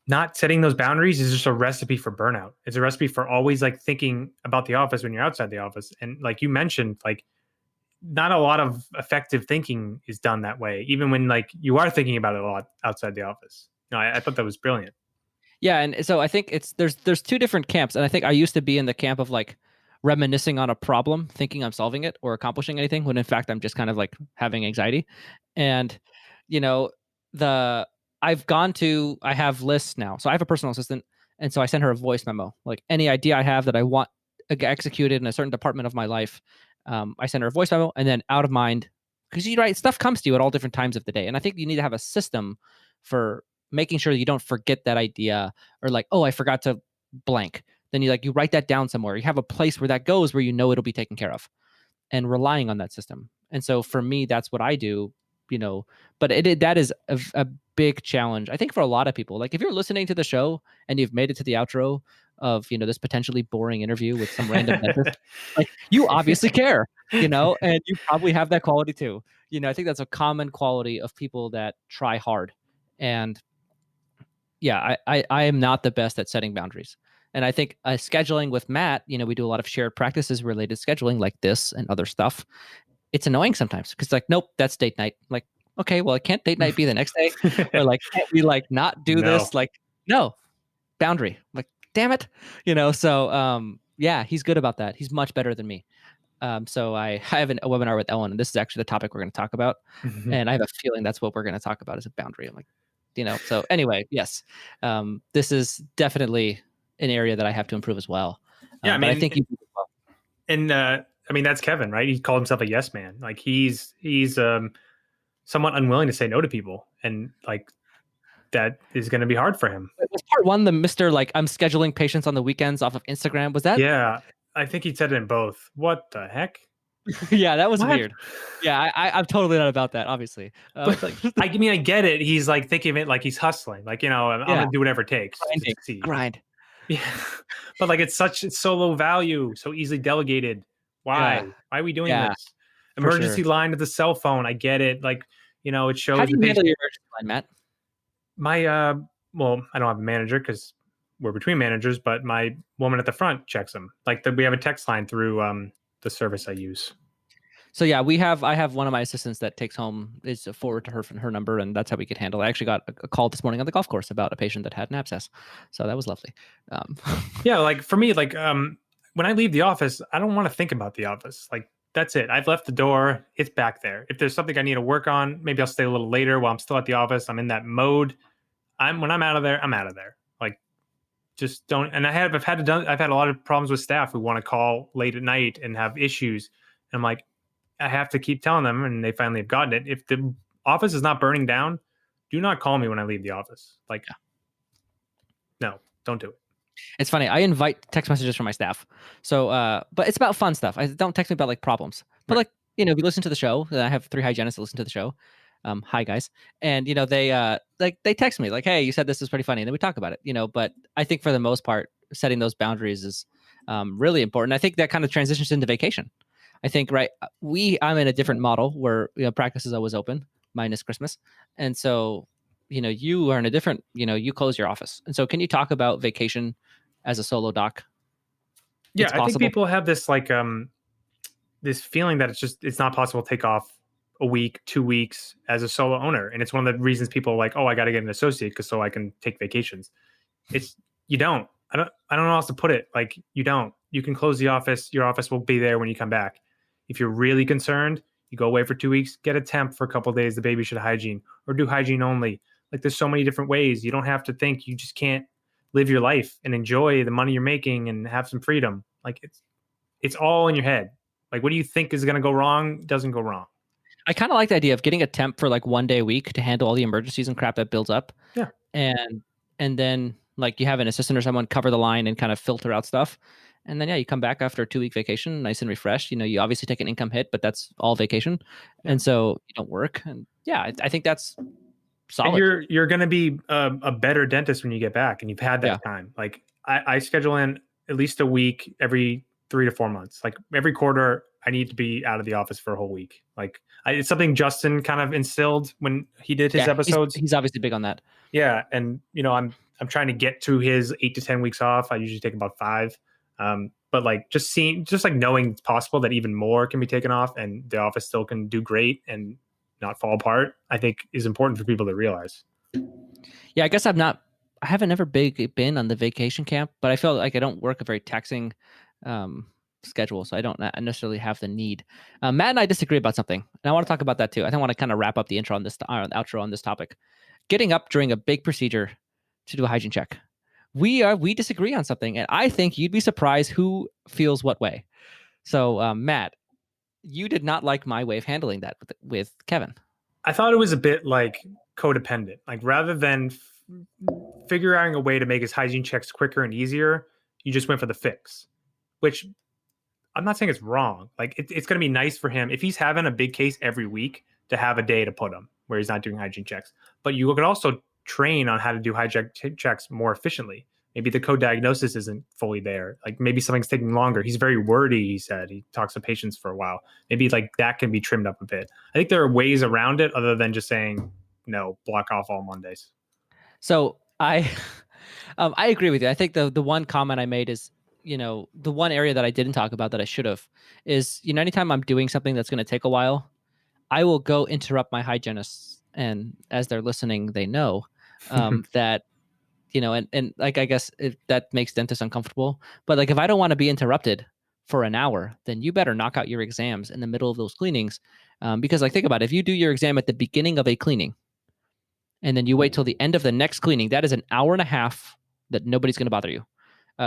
not setting those boundaries is just a recipe for burnout. It's a recipe for always like thinking about the office when you're outside the office. And like you mentioned, like not a lot of effective thinking is done that way, even when like you are thinking about it a lot outside the office. I thought that was brilliant. Yeah, and so I think there's two different camps, and I think I used to be in the camp of like reminiscing on a problem, thinking I'm solving it or accomplishing anything, when in fact I'm just kind of like having anxiety. And you know, the I have lists now, so I have a personal assistant, and so I send her a voice memo, like any idea I have that I want executed in a certain department of my life. I send her a voice memo, and then out of mind, because you right, stuff comes to you at all different times of the day, and I think you need to have a system for making sure that you don't forget that idea, or like, oh, I forgot to blank. Then you write that down somewhere. You have a place where that goes where it'll be taken care of, and relying on that system. And so for me, that's what I do. But that is a big challenge, I think, for a lot of people. Like if you're listening to the show and you've made it to the outro of this potentially boring interview with some random dentist, like you obviously care, and you probably have that quality too. I think that's a common quality of people that try hard. And yeah, I am not the best at setting boundaries. And I think scheduling with Matt, we do a lot of shared practices related to scheduling like this and other stuff. It's annoying sometimes because like, nope, that's date night. Like, okay, well, can't date night be the next day? Or like, can't we like not do No. this? Like, no, boundary. Like, damn it. So yeah, he's good about that. He's much better than me. So I have a webinar with Ellen, and this is actually the topic we're going to talk about. And I have a feeling that's what we're going to talk about is a boundary. I'm like, so anyway, yes, this is definitely an area that I have to improve as well. Yeah, I but I mean, think you do as well. and I mean that's Kevin, right? He called himself a yes man. Like he's somewhat unwilling to say no to people, and like that is going to be hard for him. Was part one the Mr. like I'm scheduling patients on the weekends off of Instagram? Was that? Yeah, I think he said it in both. What the heck? Yeah, that was What? weird. Yeah, I'm totally not about that, obviously. But like, I mean, I get it. He's like thinking of it like he's hustling. Like, I'm yeah, gonna do whatever it takes to grinding, succeed. grind. Yeah. But like it's so low value, so easily delegated. Yeah, Why are we doing yeah, this? for sure. Emergency line to the cell phone. I get it. Like, it How shows do the you handle patient. your emergency line, Matt? My well, I don't have a manager because we're between managers, but my woman at the front checks them. Like we have a text line through the service I use. So yeah, I have one of my assistants that takes home is a forward to her number, and that's how we could handle it. I actually got a call this morning on the golf course about a patient that had an abscess, so that was lovely. Yeah, like for me, like when I leave the office, I don't want to think about the office. Like that's it. I've left the door. It's back there. If there's something I need to work on, maybe I'll stay a little later while I'm still at the office. I'm in that mode. When I'm out of there, I'm out of there. Like just don't. And I've had a lot of problems with staff who want to call late at night and have issues. And I'm like, I have to keep telling them, and they finally have gotten it. If the office is not burning down, do not call me when I leave the office. Like, no, don't do it. It's funny. I invite text messages from my staff. So, but it's about fun stuff. I don't text me about like problems. But Right. like, we listen to the show. I have 3 hygienists that listen to the show. Hi guys. And they text me like, "Hey, you said this was pretty funny," and then we talk about it. But I think for the most part, setting those boundaries is really important. I think that kind of transitions into vacation. I think I'm in a different model where practice is always open minus Christmas, and so you are in a different, you close your office. And so can you talk about vacation as a solo doc? Yeah, It's I think possible. people have this like this feeling that it's not possible to take off a week, 2 weeks as a solo owner, and it's one of the reasons people are like, oh, I got to get an associate because so I can take vacations. It's you don't. I don't know how else to put it. Like you don't. You can close the office. Your office will be there when you come back. If you're really concerned, you go away for 2 weeks. Get a temp for a couple of days. The baby should hygiene or do hygiene only. Like there's so many different ways. You don't have to think. You just can't live your life and enjoy the money you're making and have some freedom. Like it's all in your head. Like what do you think is going to go wrong? Doesn't go wrong. I kind of like the idea of getting a temp for like 1 day a week to handle all the emergencies and crap that builds up. Yeah. And then like you have an assistant or someone cover the line and kind of filter out stuff. And then you come back after a 2-week vacation, nice and refreshed. You obviously take an income hit, but that's all vacation. Yeah. And so you don't work. And I think that's solid. And you're going to be a better dentist when you get back and you've had that time. Like I schedule in at least a week every 3 to 4 months. Like every quarter, I need to be out of the office for a whole week. Like it's something Justin kind of instilled when he did his episodes. He's obviously big on that. Yeah, and I'm trying to get to his 8 to 10 weeks off. I usually take about 5. But like just like knowing it's possible that even more can be taken off and the office still can do great and not fall apart, I think is important for people to realize. Yeah, I guess I haven't ever been on the vacation camp, but I feel like I don't work a very taxing schedule, so I don't necessarily have the need. Matt and I disagree about something, and I want to talk about that too. I want to kind of wrap up the intro on this, outro on this topic. Getting up during a big procedure to do a hygiene check. We disagree on something, and I think you'd be surprised who feels what way. So, Matt, you did not like my way of handling that with Kevin. I thought it was a bit like codependent. Like rather than figuring a way to make his hygiene checks quicker and easier, you just went for the fix, which I'm not saying it's wrong. Like it's going to be nice for him if he's having a big case every week to have a day to put him where he's not doing hygiene checks. But you could also train on how to do hygiene checks more efficiently. Maybe the code diagnosis isn't fully there. Like maybe something's taking longer. He's very wordy, he said. He talks to patients for a while. Maybe like that can be trimmed up a bit. I think there are ways around it other than just saying, no, block off all Mondays. So I agree with you. I think the one comment I made is, the one area that I didn't talk about that I should have is, anytime I'm doing something that's going to take a while, I will go interrupt my hygienists. And as they're listening, they know that, and like, I guess that makes dentists uncomfortable. But like, if I don't want to be interrupted for an hour, then you better knock out your exams in the middle of those cleanings. Because like, think about it, if you do your exam at the beginning of a cleaning and then you wait till the end of the next cleaning, that is an hour and a half that nobody's going to bother you.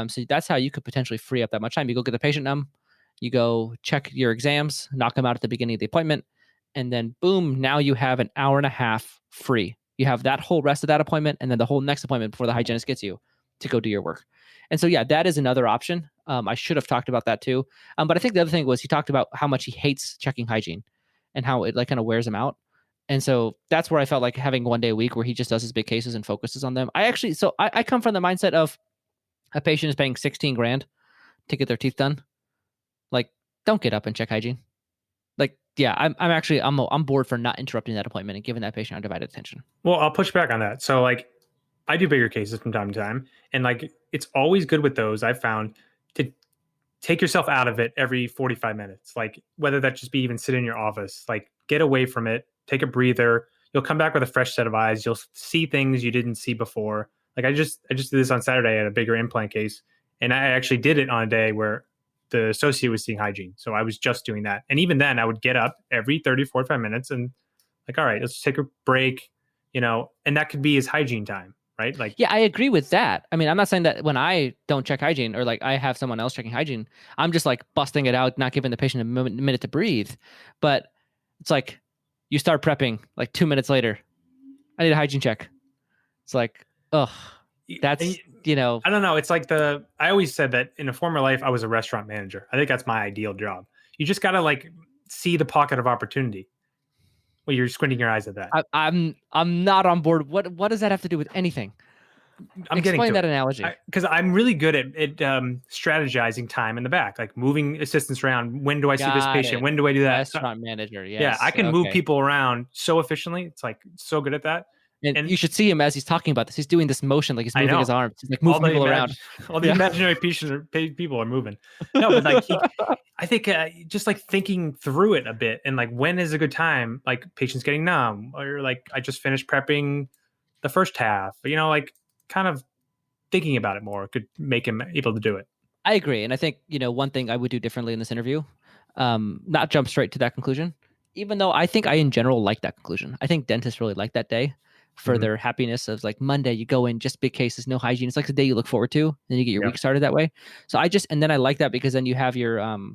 So that's how you could potentially free up that much time. You go get the patient numb, you go check your exams, knock them out at the beginning of the appointment, and then boom, now you have an hour and a half free. You have that whole rest of that appointment and then the whole next appointment before the hygienist gets you to go do your work. And so, yeah, that is another option. I should have talked about that too. But I think the other thing was he talked about how much he hates checking hygiene and how it like kind of wears him out. And so that's where I felt like having 1 day a week where he just does his big cases and focuses on them. I come from the mindset of a patient is paying 16 grand to get their teeth done. Like, don't get up and check hygiene. Like, yeah, I'm bored for not interrupting that appointment and giving that patient undivided attention. Well, I'll push back on that. So like I do bigger cases from time to time, and like it's always good with those. I've found to take yourself out of it every 45 minutes. Like whether that just be even sit in your office, like get away from it, take a breather. You'll come back with a fresh set of eyes. You'll see things you didn't see before. Like I just did this on Saturday at a bigger implant case, and I actually did it on a day where the associate was seeing hygiene. So I was just doing that. And even then I would get up every 30, 45 minutes and like, all right, let's take a break, and that could be his hygiene time, right? Like, yeah, I agree with that. I mean, I'm not saying that when I don't check hygiene or like I have someone else checking hygiene, I'm just like busting it out, not giving the patient a minute to breathe. But it's like you start prepping like 2 minutes later. I need a hygiene check. It's like, ugh, that's, I don't know. It's like I always said that in a former life, I was a restaurant manager. I think that's my ideal job. You just got to like see the pocket of opportunity. Well, you're squinting your eyes at that. I'm not on board. What does that have to do with anything? Explain that analogy. Because I'm really good at strategizing time in the back, like moving assistants around. When do I see this patient? When do I do that? Restaurant manager, yes. Yeah, I can move people around so efficiently. It's like so good at that. And you should see him as he's talking about this. He's doing this motion like he's moving his arms. He's like moving people around. All the imaginary people are moving. No, but like I think just like thinking through it a bit and like when is a good time? Like patients getting numb or like I just finished prepping the first half. Like kind of thinking about it more could make him able to do it. I agree. And I think, one thing I would do differently in this interview, not jump straight to that conclusion, even though I think I in general like that conclusion. I think dentists really like that day for their happiness of like Monday, you go in, just big cases, no hygiene. It's like the day you look forward to, then you get your week started that way. So and then I like that because then you have your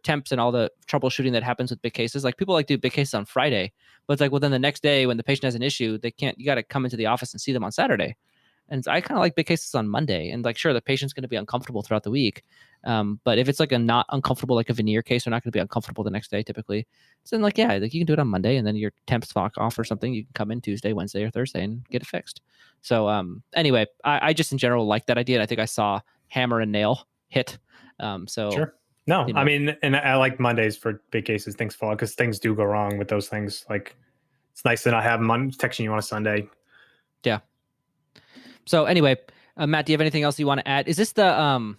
temps and all the troubleshooting that happens with big cases. Like people like do big cases on Friday, but it's like, well, then the next day when the patient has an issue, you got to come into the office and see them on Saturday. And so I kind of like big cases on Monday. And like, sure, the patient's going to be uncomfortable throughout the week. But if it's like a not uncomfortable, like a veneer case, they're not going to be uncomfortable the next day typically. So then like, yeah, like you can do it on Monday and then your temps fuck off or something. You can come in Tuesday, Wednesday, or Thursday and get it fixed. So anyway, I just in general like that idea. And I think I saw hammer and nail hit. Sure. No, I mean, and I like Mondays for big cases, things fall because things do go wrong with those things. Like it's nice to not have them texting you on a Sunday. Yeah. So anyway, Matt, do you have anything else you want to add? Is this the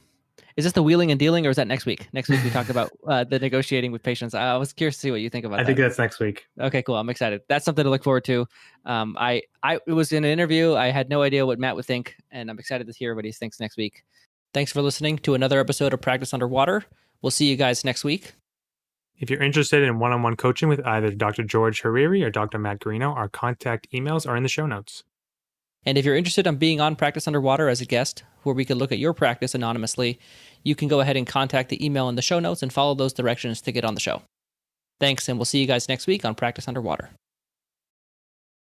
wheeling and dealing, or is that next week? Next week we talk about the negotiating with patients. I was curious to see what you think about that. I think that's next week. Okay, cool. I'm excited. That's something to look forward to. It was in an interview. I had no idea what Matt would think, and I'm excited to hear what he thinks next week. Thanks for listening to another episode of Practice Underwater. We'll see you guys next week. If you're interested in one-on-one coaching with either Dr. George Hariri or Dr. Matt Garino, our contact emails are in the show notes. And if you're interested in being on Practice Underwater as a guest, where we could look at your practice anonymously, you can go ahead and contact the email in the show notes and follow those directions to get on the show. Thanks, and we'll see you guys next week on Practice Underwater.